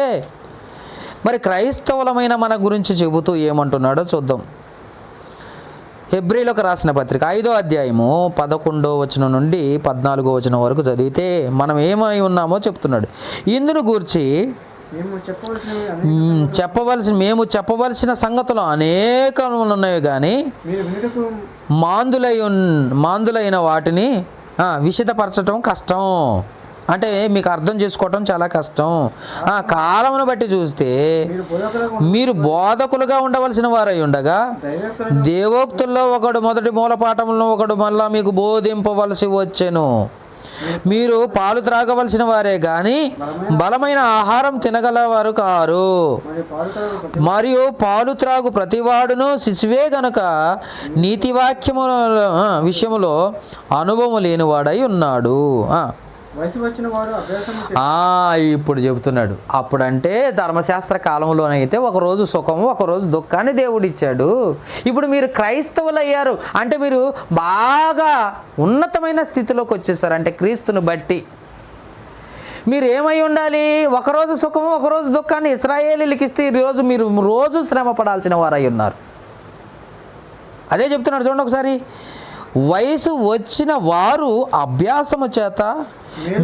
మరి క్రైస్తవులమైన మన గురించి చెబుతూ ఏమంటున్నాడో చూద్దాం. హెబ్రీలకు రాసిన పత్రిక 5వ అధ్యాయము 11వ వచనం నుండి 14వ వచనం వరకు చదివితే మనం ఏమై ఉన్నామో చెప్తున్నాడు. ఇందును గూర్చి మేము చెప్పవలసిన సంగతులు అనేకములు ఉన్నాయి, కానీ మాందులైన వాటిని విశదపరచడం కష్టం. అంటే మీకు అర్థం చేసుకోవటం చాలా కష్టం. కాలమును బట్టి చూస్తే మీరు బోధకులుగా ఉండవలసిన వారై ఉండగా దేవోక్తుల్లో ఒకడు మొదటి మూలపాఠములను ఒకడు మళ్ళా మీకు బోధింపవలసి వచ్చెను. మీరు పాలు త్రాగవలసిన వారే కానీ బలమైన ఆహారం తినగలవారు కారు. మరియు పాలు త్రాగు ప్రతివాడును శిశువే గనుక నీతివాక్యము విషయములో అనుభవం లేనివాడై ఉన్నాడు. ఇప్పుడు చెబుతున్నాడు. అప్పుడంటే ధర్మశాస్త్ర కాలంలోనైతే ఒకరోజు సుఖము ఒకరోజు దుఃఖాన్ని దేవుడు ఇచ్చాడు. ఇప్పుడు మీరు క్రైస్తవులు అయ్యారు అంటే మీరు బాగా ఉన్నతమైన స్థితిలోకి వచ్చేసారు. అంటే క్రీస్తుని బట్టి మీరు ఏమై ఉండాలి, ఒకరోజు సుఖము ఒకరోజు దుఃఖాన్ని ఇశ్రాయేలీయులకి ఇస్తే ఈరోజు మీరు రోజు శ్రమ పడాల్సిన వారై ఉన్నారు. అదే చెప్తున్నాడు చూడండి ఒకసారి. వయసు వచ్చిన వారు అభ్యాసము చేత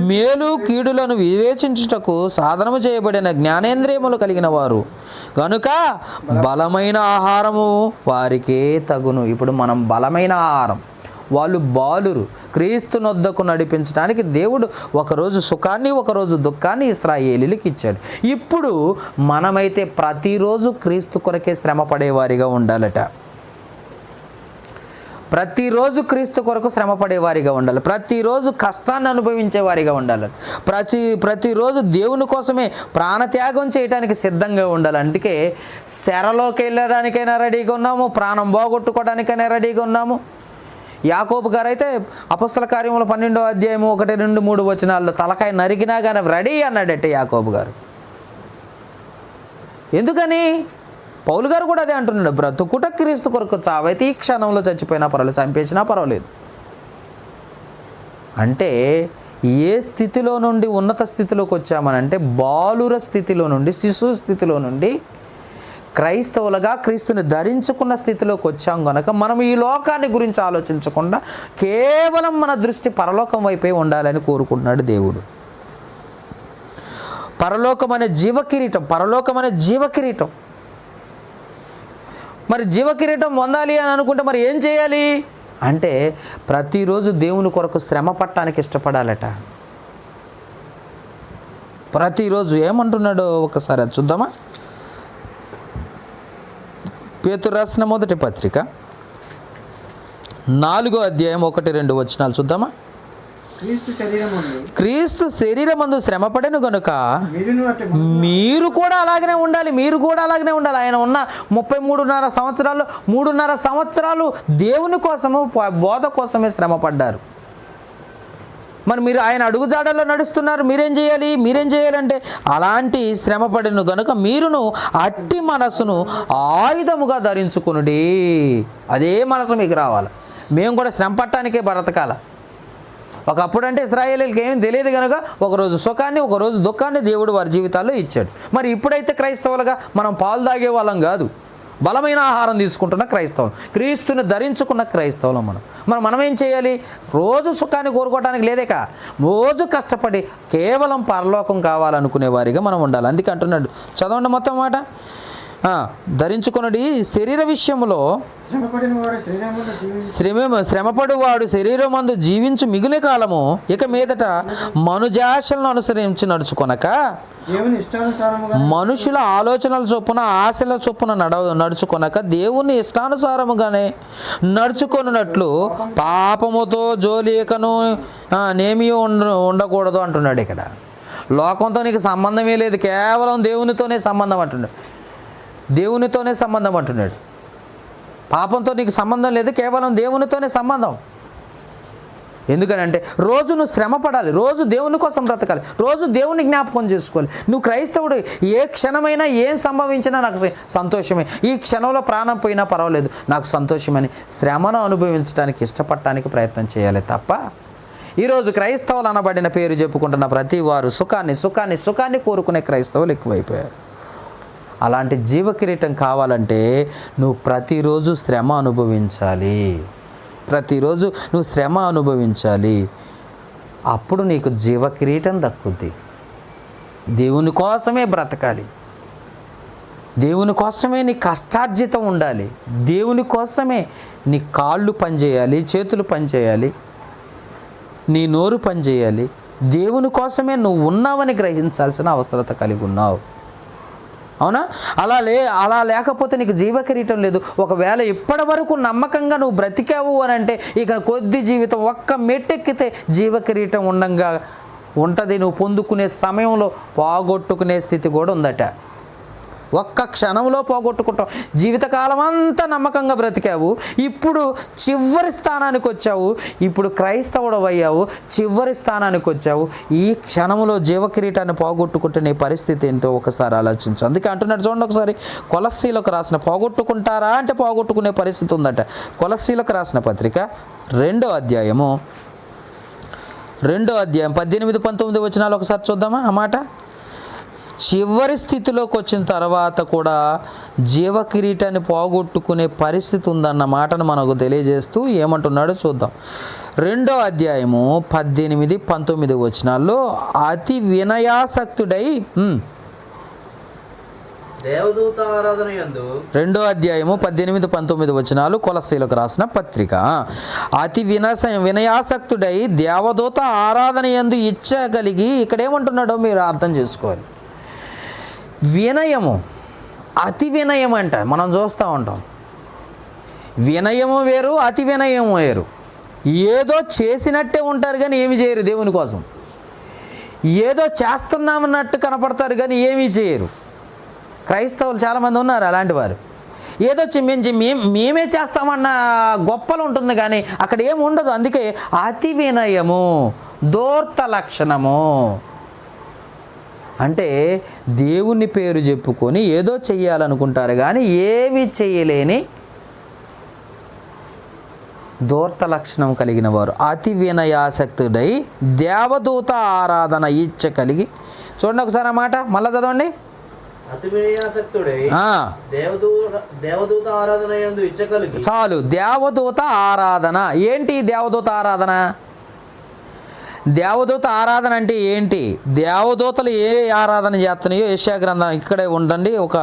మేలు కీడులను వివేచించుటకు సాధనము చేయబడిన జ్ఞానేంద్రియములు కలిగిన వారు కనుక బలమైన ఆహారము వారికే తగును. ఇప్పుడు మనం బలమైన ఆహారం, వాళ్ళు బాలురు. క్రీస్తు నొద్దకు నడిపించడానికి దేవుడు ఒకరోజు సుఖాన్ని ఒకరోజు దుఃఖాన్ని ఇశ్రాయేలీయులకు ఇచ్చాడు. ఇప్పుడు మనమైతే ప్రతిరోజు క్రీస్తు కొరకే శ్రమ పడేవారిగా ఉండాలట. ప్రతిరోజు క్రీస్తు కొరకు శ్రమ పడేవారిగా ఉండాలి. ప్రతిరోజు కష్టాన్ని అనుభవించే వారిగా ఉండాలి. ప్రతిరోజు దేవుని కోసమే ప్రాణత్యాగం చేయడానికి సిద్ధంగా ఉండాలి. అందుకే శరలోకి వెళ్ళడానికైనా రెడీగా ఉన్నాము, ప్రాణం పోగొట్టుకోవడానికైనా రెడీగా ఉన్నాము. యాకోబు గారు అయితే అపొస్తల కార్యములు 12వ అధ్యాయము 1, 2, 3 వచనాల్లో తలకాయ నరికినా కానీ రెడీ అన్నాడట యాకోబు గారు. ఎందుకని? పౌలు గారు కూడా అదే అంటున్నాడు. బ్రతుకుట క్రీస్తు కొరకు, చావైతే ఈ క్షణంలో చచ్చిపోయినా పర్వాలేదు, చంపేసినా పర్వాలేదు. అంటే ఏ స్థితిలో నుండి ఉన్నత స్థితిలోకి వచ్చామనంటే బాలుర స్థితిలో నుండి, శిశు స్థితిలో నుండి క్రైస్తవులుగా క్రీస్తుని ధరించుకున్న స్థితిలోకి వచ్చాం కనుక మనం ఈ లోకాన్ని గురించి ఆలోచించకుండా కేవలం మన దృష్టి పరలోకం వైపే ఉండాలని కోరుకుంటున్నాడు దేవుడు. పరలోకం అనే జీవకిరీటం. మరి జీవకిరీటం పొందాలి అని అనుకుంటే మరి ఏం చేయాలి అంటే ప్రతిరోజు దేవుని కొరకు శ్రమ పడటానికి ఇష్టపడాలట. ప్రతిరోజు ఏమంటున్నాడో ఒకసారి అది చూద్దామా? పేతురు రాసిన మొదటి పత్రిక 4వ అధ్యాయం 1-2 వచనాలు చూద్దామా? క్రీస్తు శరీరమందు శ్రమపడెను గనుక మీరు కూడా అలాగనే ఉండాలి. ఆయన ఉన్న 33.5 సంవత్సరాలు 3.5 సంవత్సరాలు దేవుని కోసము బోధ కోసమే శ్రమ పడ్డారు. మరి మీరు ఆయన అడుగుజాడల్లో నడుస్తున్నారు. మీరేం చేయాలంటే అలాంటి శ్రమ పడిన గనుక మీరును అట్టి మనసును ఆయుధముగా ధరించుకునుడి. అదే మనసు మీకు రావాలి. మేము కూడా శ్రమ పట్టడానికే బ్రతకాల. ఒకప్పుడు అంటే ఇశ్రాయేలీయులకి ఏమీ తెలియదు కనుక ఒకరోజు సుఖాన్ని ఒకరోజు దుఃఖాన్ని దేవుడు వారి జీవితాల్లో ఇచ్చాడు. మరి ఇప్పుడైతే క్రైస్తవులుగా మనం పాలు తాగే వాళ్ళం కాదు, బలమైన ఆహారం తీసుకుంటున్న క్రైస్తవులు, క్రీస్తుని ధరించుకున్న క్రైస్తవులు మనం ఏం చేయాలి? రోజు సుఖాన్ని కోరుకోవడానికి లేదేక, రోజు కష్టపడి కేవలం పరలోకం కావాలనుకునే వారిగా మనం ఉండాలి. అందుకే అంటున్నాడు, చదవండి మొత్తం మాట. ధరించుకున్నది శరీర విషయంలో శ్రమపడువాడు శరీరమందు జీవించు మిగిలిన కాలము ఇక మీదట మనుజాశలను అనుసరించి నడుచుకొనక మనుషుల ఆలోచనల చొప్పున ఆశల చొప్పున నడుచుకొనక దేవుని ఇష్టానుసారముగానే నడుచుకొనున్నట్లు పాపముతో జోలికను నేమి ఉండకూడదు అంటున్నాడు. ఇక్కడ లోకంతో నీకు సంబంధమే లేదు, కేవలం దేవునితోనే సంబంధం అంటున్నాడు. పాపంతో నీకు సంబంధం లేదు, కేవలం దేవునితోనే సంబంధం. ఎందుకనంటే రోజు నువ్వు శ్రమ పడాలి, రోజు దేవుని కోసం బ్రతకాలి, రోజు దేవుని జ్ఞాపకం చేసుకోవాలి. నువ్వు క్రైస్తవుడు, ఏ క్షణమైనా ఏం సంభవించినా నాకు సంతోషమే, ఈ క్షణంలో ప్రాణం పోయినా పర్వాలేదు నాకు సంతోషమని శ్రమను అనుభవించడానికి ఇష్టపడటానికి ప్రయత్నం చేయాలి తప్ప ఈరోజు క్రైస్తవులు అనబడిన పేరు చెప్పుకుంటున్న ప్రతి వారు సుఖాన్ని కోరుకునే క్రైస్తవులు ఎక్కువైపోయారు. అలాంటి జీవకిరీటం కావాలంటే నువ్వు ప్రతిరోజు శ్రమ అనుభవించాలి. అప్పుడు నీకు జీవకిరీటం దక్కుద్ది. దేవుని కోసమే బ్రతకాలి, దేవుని కోసమే నీ కష్టార్జితం ఉండాలి, దేవుని కోసమే నీ కాళ్ళు పనిచేయాలి, చేతులు పనిచేయాలి, నీ నోరు పనిచేయాలి. దేవుని కోసమే నువ్వు ఉన్నావని గ్రహించాల్సిన అవసరత కలిగి ఉన్నావు. అవునా? అలా లేకపోతే నీకు జీవకిరీటం లేదు. ఒకవేళ ఇప్పటి వరకు నమ్మకంగా నువ్వు బ్రతికావు అని అంటే ఇక కొద్ది జీవితం ఒక్క మెట్టెక్కితే జీవకిరీటం ఉండంగా ఉంటుంది. నువ్వు పొందుకునే సమయంలో పోగొట్టుకునే స్థితి కూడా ఉందట. ఒక్క క్షణంలో పోగొట్టుకుంటావు. జీవితకాలం అంతా నమ్మకంగా బ్రతికావు, ఇప్పుడు చివరి స్థానానికి వచ్చావు, ఇప్పుడు క్రైస్తవుడు అయ్యావు, చివరి స్థానానికి వచ్చావు. ఈ క్షణంలో జీవకిరీటాన్ని పోగొట్టుకుంటే నీ పరిస్థితి ఏంటో ఒకసారి ఆలోచించు. అందుకే అంటున్నాడు చూడండి ఒకసారి, కొలస్సీలకు రాసిన పోగొట్టుకుంటారా అంటే పోగొట్టుకునే పరిస్థితి ఉందట. కొలస్సీలకు రాసిన పత్రిక 2వ అధ్యాయం 18-19 వచనాలు ఒకసారి చూద్దామా ఆ మాట. చివరి స్థితిలోకి వచ్చిన తర్వాత కూడా జీవకిరీటాన్ని పోగొట్టుకునే పరిస్థితి ఉందన్న మాటను మనకు తెలియజేస్తూ ఏమంటున్నాడో చూద్దాం. 2వ అధ్యాయము 18-19 వచనాల్లో అతి వినయాసక్తుడై దేవదూత ఆరాధన యందు 2వ అధ్యాయము 18-19 వచనాలు కొలస్సీలకు రాసిన పత్రిక. అతి వినయాసక్తుడై దేవదూత ఆరాధన యందు ఇచ్చగలిగి, ఇక్కడ ఏమంటున్నాడో మీరు అర్థం చేసుకోవాలి. వినయము, అతి వినయం అంట మనం చూస్తూ ఉంటాం. వినయము వేరు, అతి వినయము వేరు. ఏదో చేసినట్టే ఉంటారు కానీ ఏమి చేయరు దేవుని కోసం. ఏదో చేస్తున్నామన్నట్టు కనపడతారు కానీ ఏమీ చేయరు. క్రైస్తవులు చాలామంది ఉన్నారు అలాంటి వారు. ఏదో మేమే చేస్తామన్న గొప్పలు ఉంటుంది కానీ అక్కడ ఏమి ఉండదు. అందుకే అతి వినయము, దూర్త లక్షణము. అంటే దేవుని పేరు చెప్పుకొని ఏదో చెయ్యాలనుకుంటారు కానీ ఏవి చేయలేని దూర్త లక్షణం కలిగిన వారు. అతి వినయాసక్తుడై దేవదూత ఆరాధన ఇచ్చ కలిగి. చూడండి ఒకసారి ఆ మాట మళ్ళా చదవండి. అతి వినయాసక్తుడై దేవదూత ఆరాధన యందు ఇచ్చ కలిగి. చాలు, దేవదూత ఆరాధన. ఏంటి దేవదూత ఆరాధన? దేవదూత ఆరాధన అంటే ఏంటి? దేవదూతలు ఏ ఆరాధన చేస్తున్నాయో యెషయా గ్రంథం, ఇక్కడే ఉండండి, ఒక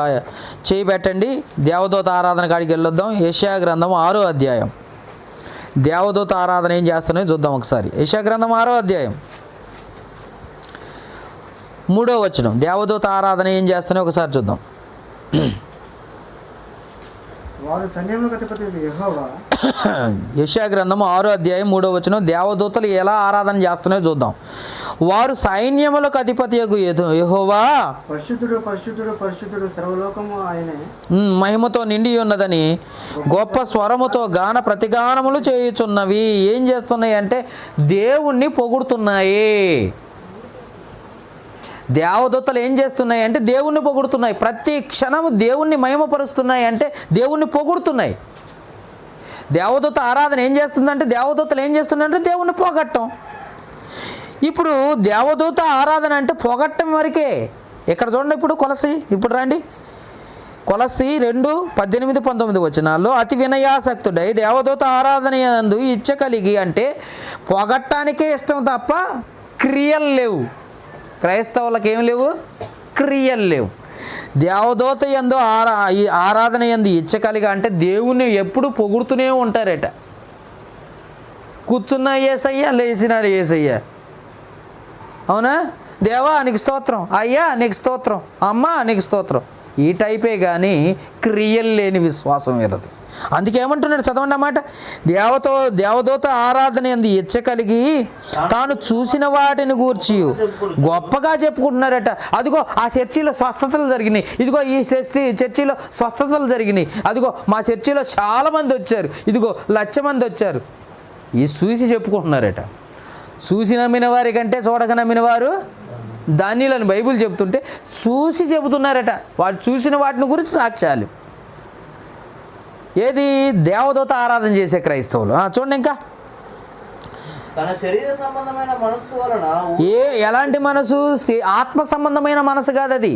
చేయి పెట్టండి, దేవదూత ఆరాధన కాడికి వెళ్ళొద్దాం. యెషయా గ్రంథం 6వ అధ్యాయం దేవదూత ఆరాధన ఏం చేస్తున్నాయో చూద్దాం ఒకసారి. యెషయా గ్రంథం 6వ అధ్యాయం 3వ వచనం, దేవదూత ఆరాధన ఏం చేస్తున్నాయో ఒకసారి చూద్దాం. వారు సైన్యములకు అధిపతి యెహోవా. యెషయా గ్రంథము 6వ అధ్యాయం 3వ వచనం, దేవదూతలు ఎలా ఆరాధన చేస్తున్నాయో చూద్దాం. వారు సైన్యములకు అధిపతియగు యెహోవా పరిశుద్ధుడు పరిశుద్ధుడు పరిశుద్ధుడు సర్వలోకము ఆయనే మహిమతో నిండి ఉన్నదని గొప్ప స్వరముతో గాన ప్రతిగానములు చేయుచున్నవి. ఏం చేస్తున్నాయి అంటే దేవుణ్ణి పొగుడుతున్నాయి. దేవదూతలు ఏం చేస్తున్నాయి అంటే దేవుణ్ణి పొగుడుతున్నాయి. ప్రతి క్షణము దేవుణ్ణి మహిమపరుస్తున్నాయి అంటే దేవుణ్ణి పొగుడుతున్నాయి. దేవదూత ఆరాధన ఏం చేస్తుందంటే దేవదూతలు ఏం చేస్తున్నాయంటే దేవుణ్ణి పొగట్టం. ఇప్పుడు దేవదూత ఆరాధన అంటే పొగట్టం వరకే. ఇక్కడ చూడండి, ఇప్పుడు రండి, కొలస్సీ 2:18-19 వచనాల్లో, అతి వినయాసక్తుడై దేవదూత ఆరాధన యందు ఇచ్చ కలిగి అంటే పొగట్టానికే ఇష్టం తప్ప క్రియలు లేవు. క్రైస్తవులకు ఏం లేవు? క్రియలు లేవు. దేవదూత యందు ఆరాధన యందు ఇచ్చ కలిగి అంటే దేవుణ్ణి ఎప్పుడు పొగుడుతూనే ఉంటారట. కూర్చున్న యేసయ్య, లేచినాడు యేసయ్య, అవునా, దేవా నీకు స్తోత్రం, అయ్యా నీకు స్తోత్రం, అమ్మ నీకు స్తోత్రం, ఈ టైపే కానీ క్రియలు లేని విశ్వాసం వేరదు. అందుకే ఏమంటున్నాడు చదవండి అన్నమాట, దేవదూత ఆరాధన యందు ఇచ్చ కలిగి తాను చూసిన వాటిని గూర్చి గొప్పగా చెప్పుకుంటున్నారట. అదిగో ఆ చర్చిలో స్వస్థతలు జరిగినాయి, ఇదిగో ఈ చర్చిలో స్వస్థతలు జరిగినాయి, అదిగో మా చర్చిలో చాలామంది వచ్చారు, ఇదిగో 1,00,000 మంది వచ్చారు. ఈ చూసి చెప్పుకుంటున్నారట. చూసి నమ్మిన వారి కంటే చూడక నమ్మిన వారు ధన్యులని బైబిల్ చెబుతుంటే చూసి చెబుతున్నారట. వాడు చూసిన వాటిని గురించి సాక్ష్యాలు. ఏది? దేవదూత ఆరాధన చేసే క్రైస్తవులు. చూడండి ఇంకా, తన శరీర సంబంధమైన మనస్సు వలన ఎలాంటి మనసు? ఆత్మ సంబంధమైన మనసు కాదు అది,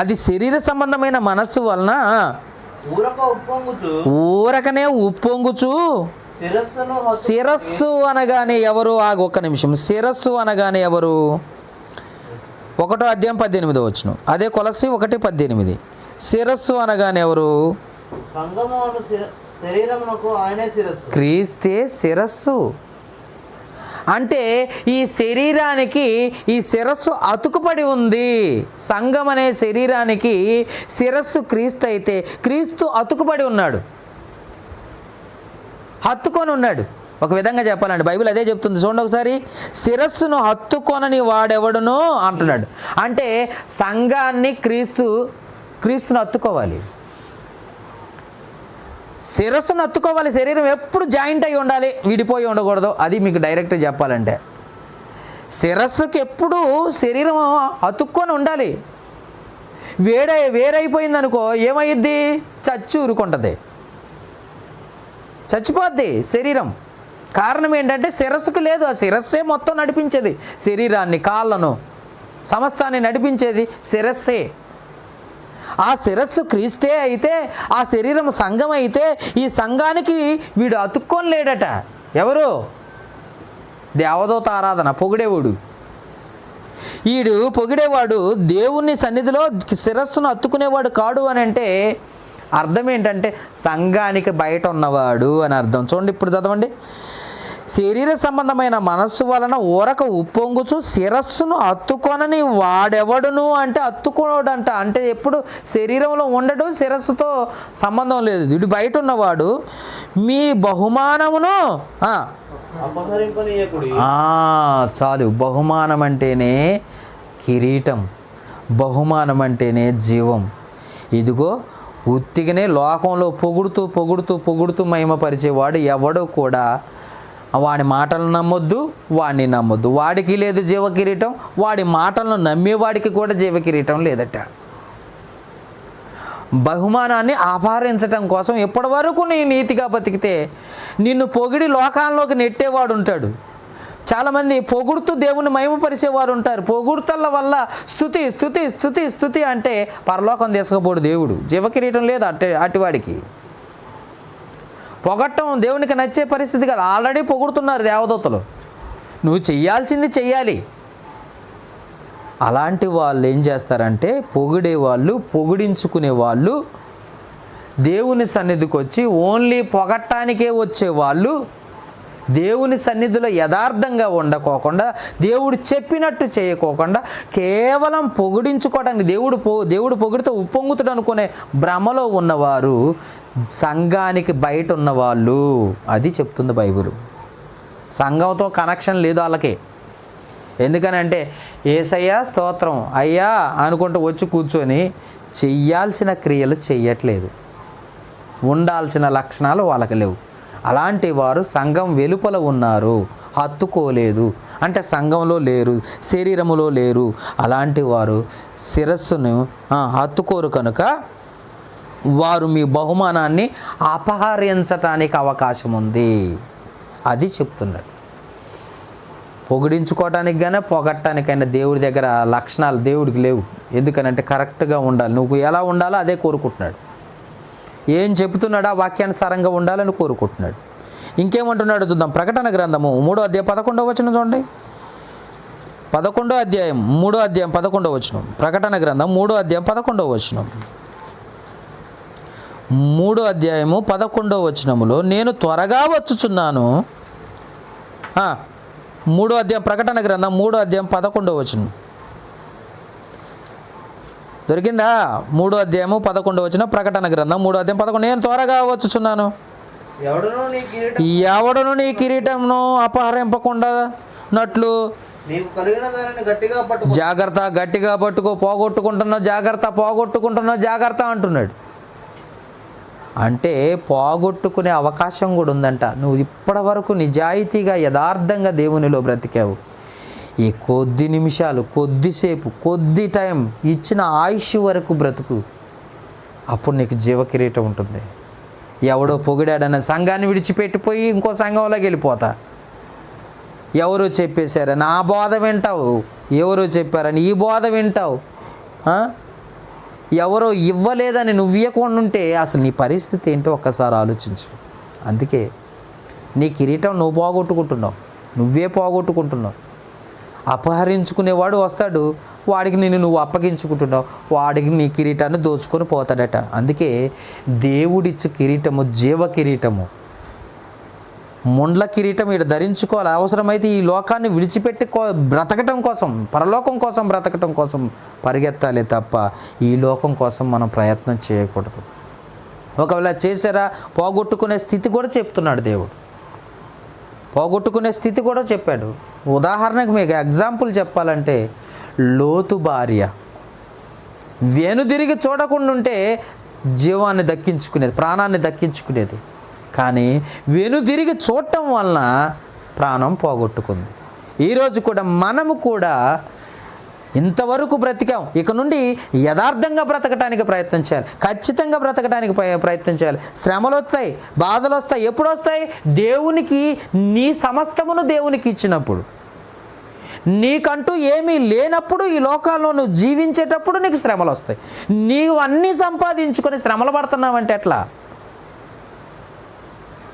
అది శరీర సంబంధమైన మనస్సు వలన ఊరకనే ఉప్పొంగుచు. శిరస్సు అనగానే ఎవరు? ఒక్క నిమిషం. శిరస్సు అనగానే ఎవరు? 1వ అధ్యాయం 18వ వచనం, అదే కొలస్సీ 1:18. శిరస్సు అనగానే ఎవరు? క్రీస్తే శిరస్సు. అంటే ఈ శరీరానికి ఈ శిరస్సు అతుకుపడి ఉంది. సంఘం అనే శరీరానికి శిరస్సు క్రీస్తు అయితే క్రీస్తు అతుకుపడి ఉన్నాడు, హత్తుకొని ఉన్నాడు. ఒక విధంగా చెప్పాలండి, బైబిల్ అదే చెప్తుంది. చూడండి ఒకసారి, శిరస్సును హత్తుకొనని వాడెవడునో అంటున్నాడు. అంటే సంఘాన్ని క్రీస్తును హత్తుకోవాలి, శిరస్సును హత్తుకోవాలి. శరీరం ఎప్పుడు జాయింట్ అయి ఉండాలి, విడిపోయి ఉండకూడదు. అది మీకు డైరెక్ట్గా చెప్పాలంటే శిరస్సుకి ఎప్పుడు శరీరం అతుక్కొని ఉండాలి. వేరైపోయింది అనుకో ఏమయ్యిద్ది? ఊరుకుంటుంది, చచ్చిపోద్ది శరీరం. కారణం ఏంటంటే శిరస్సుకు లేదు. ఆ శిరస్సే మొత్తం నడిపించేది, శరీరాన్ని, కాళ్ళను, సమస్తాన్ని నడిపించేది శిరస్సే. ఆ శిరస్సు క్రీస్తే అయితే, ఆ శరీరం సంఘం అయితే, ఈ సంఘానికి వీడు అతుక్కొని లేడట. ఎవరు? దేవదూత ఆరాధన పొగిడేవాడు. వీడు పొగిడేవాడు దేవుని సన్నిధిలో శిరస్సును అత్తుకునేవాడు కాడు అని అంటే అర్థం ఏంటంటే సంఘానికి బయట ఉన్నవాడు అని అర్థం. చూడండి, ఇప్పుడు చదవండి. శరీర సంబంధమైన మనస్సు వలన ఊరక ఉప్పొంగుచు శిరస్సును అత్తుకొనని వాడెవడును అంటే అత్తుకోడంట. అంటే ఎప్పుడు శరీరంలో ఉండడు, శిరస్సుతో సంబంధం లేదు. వీడు బయట ఉన్నవాడు. మీ బహుమానమును చాలు. బహుమానం అంటేనే కిరీటం, బహుమానం అంటేనే జీవం. ఇదిగో ఉత్తిగానే లోకంలో పొగుడుతూ మహిమపరిచేవాడు ఎవడో కూడా వాడి మాటలను నమ్మొద్దు, వాడిని నమ్మొద్దు. వాడికి లేదు జీవ కిరీటం, వాడి మాటలను నమ్మేవాడికి కూడా జీవ కిరీటం లేదట. బహుమానాన్ని అపహరించటం కోసం ఎప్పటి వరకు నీ నీతిగా బతికితే నిన్ను పొగిడి లోకాల్లోకి నెట్టేవాడు ఉంటాడు. చాలామంది పొగుడుతూ దేవుని మహిమపరిచేవారు ఉంటారు. పొగుడుతల వల్ల స్తుతి స్తుతి స్తుతి స్తుతి అంటే పరలోకం తీసుకుపోడు దేవుడు. జీవ కిరీటం లేదు అటివాడికి. పొగట్టం దేవునికి నచ్చే పరిస్థితి కాదు. ఆల్రెడీ పొగుడుతున్నారు దేవదూతలు, నువ్వు చెయ్యాల్సింది చెయ్యాలి. అలాంటి వాళ్ళు ఏం చేస్తారంటే పొగిడేవాళ్ళు, పొగిడించుకునే వాళ్ళు, దేవుని సన్నిధికి వచ్చి ఓన్లీ పొగట్టానికే వచ్చేవాళ్ళు దేవుని సన్నిధిలో యథార్థంగా ఉండకోకుండా, దేవుడు చెప్పినట్టు చేయకోకుండా, కేవలం పొగిడించుకోవడానికి దేవుడు పొగిడితే ఉప్పొంగుతాడు అనుకునే భ్రమలో ఉన్నవారు సంఘానికి బయట ఉన్నవాళ్ళు. అది చెప్తుంది బైబిల్. సంఘంతో కనెక్షన్ లేదు వాళ్ళకి. ఎందుకనంటే యేసయ్యా స్తోత్రం అయ్యా అనుకుంటూ వచ్చి కూర్చొని చెయ్యాల్సిన క్రియలు చెయ్యట్లేదు, ఉండాల్సిన లక్షణాలు వాళ్ళకి లేవు. అలాంటి వారు సంఘం వెలుపల ఉన్నారు, హత్తుకోలేదు అంటే సంఘంలో లేరు, శరీరములో లేరు. అలాంటి వారు శిరస్సును హత్తుకోరు కనుక వారు మీ బహుమానాన్ని అపహరించటానికి అవకాశం ఉంది. అది చెప్తున్నాడు. పొగిడించుకోవటానికి కానీ పొగట్టడానికైనా దేవుడి దగ్గర లక్షణాలు దేవుడికి లేవు. ఎందుకనంటే కరెక్ట్గా ఉండాలి. నువ్వు ఎలా ఉండాలో అదే కోరుకుంటున్నాడు. ఏం చెబుతున్నాడు ఆ వాక్యానుసారంగా ఉండాలని కోరుకుంటున్నాడు. ఇంకేమంటున్నాడు చూద్దాం. ప్రకటన గ్రంథము 3వ అధ్యాయం 11వ వచనం చూడండి. 11వ అధ్యాయం 3వ అధ్యాయం 11వ వచనం. ప్రకటన గ్రంథం 3వ అధ్యాయం 11వ వచనం. 3వ అధ్యాయము 11వ వచనములో నేను త్వరగా వచ్చుచున్నాను. 3వ అధ్యాయం ప్రకటన గ్రంథం 3వ అధ్యాయం 11వ వచనం దొరికిందా? 3వ అధ్యాయము 11వ వచనం ప్రకటన గ్రంథం 3వ అధ్యాయం 11. నేను త్వరగా వచ్చుచున్నాను, ఎవడును నీ కిరీటమును అపహరింపకుండా నట్లు జాగ్రత్త, గట్టిగా పట్టుకో, పోగొట్టుకుంటున్నావు జాగ్రత్త అంటున్నాడు. అంటే పోగొట్టుకునే అవకాశం కూడా ఉందంట. నువ్వు ఇప్పటి వరకు నిజాయితీగా యథార్థంగా దేవునిలో బ్రతికావు. ఈ కొద్ది నిమిషాలు, కొద్దిసేపు, కొద్ది టైం ఇచ్చిన ఆయుష్ వరకు బ్రతుకు. అప్పుడు నీకు జీవకిరీటం ఉంటుంది. ఎవడో పొగిడాడన్న సంఘాన్ని విడిచిపెట్టిపోయి ఇంకో సంఘంలోకి వెళ్ళిపోతా. ఎవరో చెప్పేశారని ఆ బోధ వింటావు, ఎవరో చెప్పారని ఈ బోధ వింటావు. ఎవరో ఇవ్వలేదని నువ్వు ఇవ్వకుండా ఉంటే అసలు నీ పరిస్థితి ఏంటో ఒక్కసారి ఆలోచించు. అందుకే నీ కిరీటం నువ్వు పోగొట్టుకుంటున్నావు, నువ్వే పోగొట్టుకుంటున్నావు. అపహరించుకునేవాడు వస్తాడు, వాడికి నువ్వు అప్పగించుకుంటున్నావు, వాడికి నీ కిరీటాన్ని దోచుకొని పోతాడట. అందుకే దేవుడిచ్చు కిరీటము జీవ కిరీటము. ముండ్ల కిరీటం ఇక్కడ ధరించుకోవాలి. అవసరమైతే ఈ లోకాన్ని విడిచిపెట్టి బ్రతకటం కోసం, పరలోకం కోసం బ్రతకటం కోసం పరిగెత్తాలి తప్ప ఈ లోకం కోసం మనం ప్రయత్నం చేయకూడదు. ఒకవేళ చేసారా పోగొట్టుకునే స్థితి కూడా చెప్తున్నాడు దేవుడు. పోగొట్టుకునే స్థితి కూడా చెప్పాడు. ఉదాహరణకు మీకు ఎగ్జాంపుల్ చెప్పాలంటే లోతు భార్య వెనుదిరిగి చూడకుండా ఉంటే జీవాన్ని దక్కించుకునేది, ప్రాణాన్ని దక్కించుకునేది. కానీ వెనుదిరిగి చూడటం వలన ప్రాణం పోగొట్టుకుంది. ఈరోజు కూడా మనము కూడా ఇంతవరకు బ్రతికాం, ఇక నుండి యథార్థంగా బ్రతకటానికి ప్రయత్నం చేయాలి, ఖచ్చితంగా బ్రతకటానికి ప్రయత్నం చేయాలి. శ్రమలు వస్తాయి, బాధలు వస్తాయి. ఎప్పుడు వస్తాయి? దేవునికి నీ సమస్తమును దేవునికి ఇచ్చినప్పుడు, నీకంటూ ఏమీ లేనప్పుడు, ఈ లోకాల్లో నువ్వు జీవించేటప్పుడు నీకు శ్రమలు వస్తాయి. నీవు అన్నీ సంపాదించుకొని శ్రమలు పడుతున్నావంటే ఎట్లా?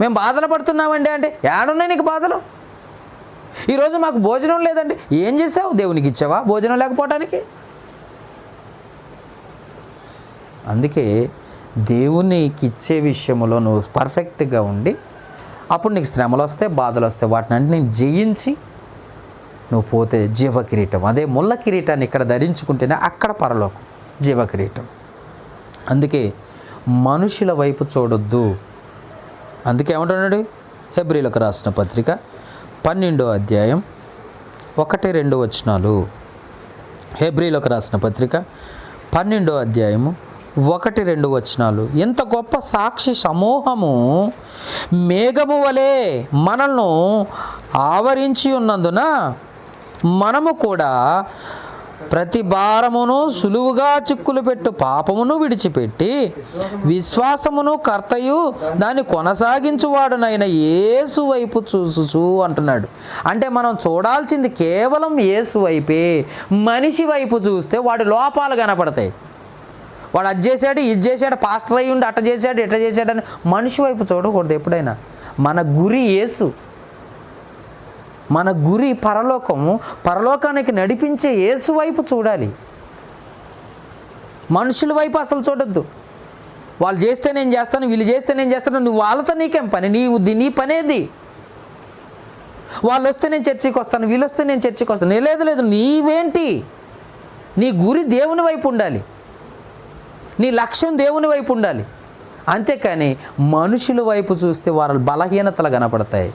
మేము బాధలు పడుతున్నామండి అంటే ఏడున్నాయి నీకు బాధలు? ఈరోజు మాకు భోజనం లేదండి, ఏం చేసావు? దేవునికి ఇచ్చావా భోజనం లేకపోవటానికి? అందుకే దేవునికి ఇచ్చే విషయంలో నువ్వు పర్ఫెక్ట్గా ఉండి, అప్పుడు నీకు శ్రమలు వస్తాయి, బాధలు వస్తాయి, వాటిని అన్ని జయించి నువ్వు పోతే జీవ కిరీటం. అదే ముళ్ళ కిరీటాన్ని ఇక్కడ ధరించుకుంటేనే అక్కడ పరలోకం, జీవ కిరీటం. అందుకే మనుషుల వైపు చూడొద్దు. అందుకే ఏమంటున్నాడు? హెబ్రీలకు రాసిన పత్రిక 12వ అధ్యాయం 1-2 వచనాలు. హెబ్రీలకు రాసిన పత్రిక 12వ అధ్యాయము 1-2 వచనాలు. ఇంత గొప్ప సాక్షి సమూహము మేఘము వలె మనల్ని ఆవరించి ఉన్నందున మనము కూడా ప్రతి భారమును సులువుగా చిక్కులు పెట్టు పాపమును విడిచిపెట్టి విశ్వాసమును కర్తయు దాన్ని కొనసాగించువాడునైన యేసు వైపు చూసుచు అంటున్నాడు. అంటే మనం చూడాల్సింది కేవలం యేసు వైపే. మనిషి వైపు చూస్తే వాడి లోపాలు కనపడతాయి. వాడు అది చేశాడు, ఇది చేశాడు, పాస్టర్ అయ్యి ఉండి అట్ట చేశాడు, ఇట్ట చేశాడని మనిషి వైపు చూడకూడదు ఎప్పుడైనా. మన గురి యేసు, మన గురి పరలోకము. పరలోకానికి నడిపించే యేసు వైపు చూడాలి. మనుషుల వైపు అసలు చూడొద్దు. వాళ్ళు చేస్తే నేను చేస్తాను, వీళ్ళు చేస్తే నేను చేస్తాను, నువ్వు వాళ్ళతో నీకేం పని? నీ పనేది. వాళ్ళు వస్తే నేను చర్చికి వస్తాను, వీళ్ళు వస్తే నేను చర్చికి వస్తాను. లేదు, నీవేంటి? నీ గురి దేవుని వైపు ఉండాలి, నీ లక్ష్యం దేవుని వైపు ఉండాలి. అంతేకాని మనుషుల వైపు చూస్తే వాళ్ళ బలహీనతలు కనపడతాయి,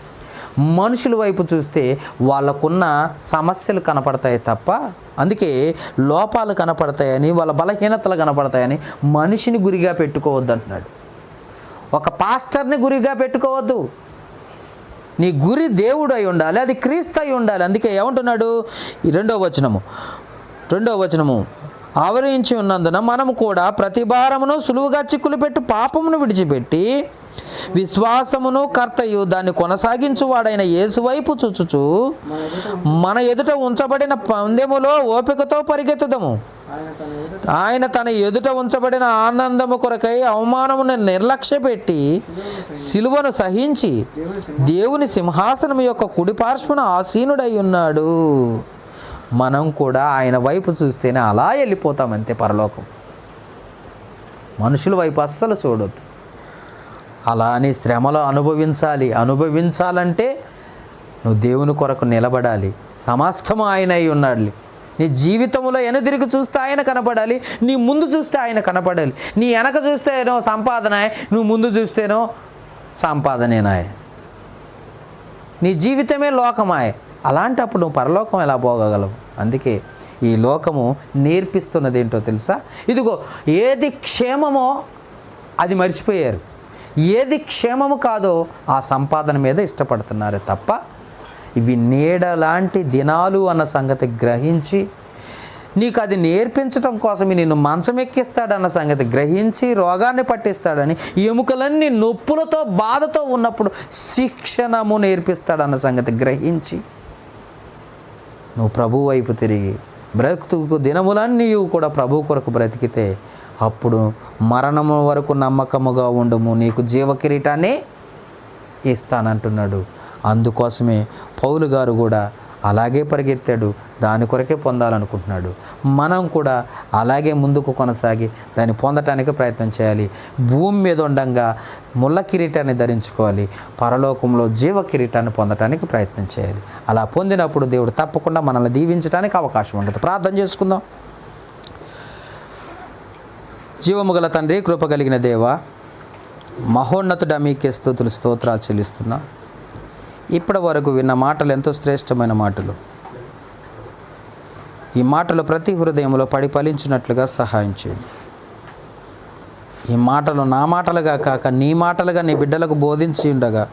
మనుషుల వైపు చూస్తే వాళ్ళకున్న సమస్యలు కనపడతాయి తప్ప, అందుకే లోపాలు కనపడతాయని, వాళ్ళ బలహీనతలు కనపడతాయని మనిషిని గురిగా పెట్టుకోవద్దు అంటున్నాడు. ఒక పాస్టర్ని గురిగా పెట్టుకోవద్దు. నీ గురి దేవుడు అయి ఉండాలి, అది క్రీస్తు అయి ఉండాలి. అందుకే ఏమంటున్నాడు ఈ రెండవ వచనము, ఆవరించి ఉన్నందున మనము కూడా ప్రతి భారమును సులువుగా చిక్కులు పెట్టు పాపమును విడిచిపెట్టి విశ్వాసమును కర్తయు దాన్ని కొనసాగించువాడైన యేసు వైపు చూచుచు మన ఎదుట ఉంచబడిన పందెములో ఓపికతో పరిగెత్తుదము. ఆయన తన ఎదుట ఉంచబడిన ఆనందము కొరకై అవమానమును నిర్లక్ష్యపెట్టి సిలువను సహించి దేవుని సింహాసనం యొక్క కుడి పార్శ్వన ఆసీనుడై ఉన్నాడు. మనం కూడా ఆయన వైపు చూస్తేనే అలా వెళ్ళిపోతామంతే పరలోకం. మనుషుల వైపు అస్సలు చూడొద్దు. అలా అని శ్రమలో అనుభవించాలంటే నువ్వు దేవుని కొరకు నిలబడాలి. సమస్తము ఆయన అయి ఉన్నాడు. నీ జీవితంలో వెనుదిరిగి చూస్తే ఆయన కనపడాలి, నీ ముందు చూస్తే ఆయన కనపడాలి. నీ వెనక చూస్తేనో సంపాదన, నువ్వు ముందు చూస్తేనో సంపాదనేనాయ్. నీ జీవితమే లోకమాయ్. అలాంటప్పుడు నువ్వు పరలోకం ఎలా పోగలవు? అందుకే ఈ లోకము నేర్పిస్తున్నది ఏంటో తెలుసా? ఇదిగో ఏది క్షేమమో అది మర్చిపోయారు, ఏది క్షేమము కాదో ఆ సంపాదన మీద ఇష్టపడుతున్నారు తప్ప ఇవి నీడలాంటి దినాలు అన్న సంగతి గ్రహించి, నీకు అది నేర్పించడం కోసమే నిన్ను మంచం ఎక్కిస్తాడన్న సంగతి గ్రహించి, రోగాన్ని పట్టిస్తాడని, ఎముకలన్నీ నొప్పులతో బాధతో ఉన్నప్పుడు శిక్షణము నేర్పిస్తాడన్న సంగతి గ్రహించి నువ్వు ప్రభు వైపు తిరిగి బ్రతుకు దినములన్నీ కూడా ప్రభు కొరకు బ్రతికితే అప్పుడు మరణము వరకు నమ్మకముగా ఉండము, నీకు జీవ కిరీటాన్ని ఇస్తానంటున్నాడు. అందుకోసమే పౌలు గారు కూడా అలాగే పరిగెత్తాడు, దాని కొరకే పొందాలనుకుంటున్నాడు. మనం కూడా అలాగే ముందుకు కొనసాగి దాన్ని పొందటానికి ప్రయత్నం చేయాలి. భూమి మీద ఉండంగా ముళ్ళ కిరీటాన్ని ధరించుకోవాలి, పరలోకంలో జీవ కిరీటాన్ని పొందటానికి ప్రయత్నం చేయాలి. అలా పొందినప్పుడు దేవుడు తప్పకుండా మనల్ని దీవించడానికి అవకాశం ఉంటుంది. ప్రార్థన చేసుకుందాం. జీవము గల తండ్రి, కృప కలిగిన దేవ, మహోన్నతుడా, మీకే స్తుతులు స్తోత్రాలు చెల్లిస్తున్నా. ఇప్పటి వరకు విన్న మాటలు ఎంతో శ్రేష్టమైన మాటలు. ఈ మాటలు ప్రతి హృదయంలో పడి ఫలించినట్లుగా సహాయం చేయండి. ఈ మాటలు నా మాటలుగా కాక నీ మాటలుగా నీ బిడ్డలకు బోధించి ఉండగా,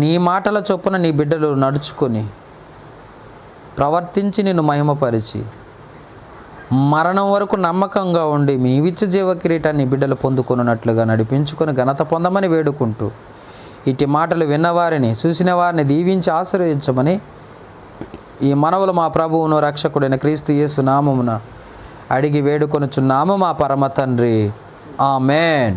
నీ మాటల చొప్పున నీ బిడ్డలు నడుచుకొని ప్రవర్తించి నిన్ను మహిమపరిచి మరణం వరకు నమ్మకంగా ఉండి నీవిచ్చే జీవ కిరీటాన్ని బిడ్డలు పొందుకున్నట్లుగా నడిపించుకొని ఘనత పొందమని వేడుకుంటూ, ఇటు మాటలు విన్నవారిని చూసిన వారిని దీవించి ఆశీర్వదించమని ఈ మనవులు మా ప్రభువును రక్షకుడైన క్రీస్తు యేసు నామమున అడిగి వేడుకొనుచున్నాము మా పరమ తండ్రి. ఆమేన్.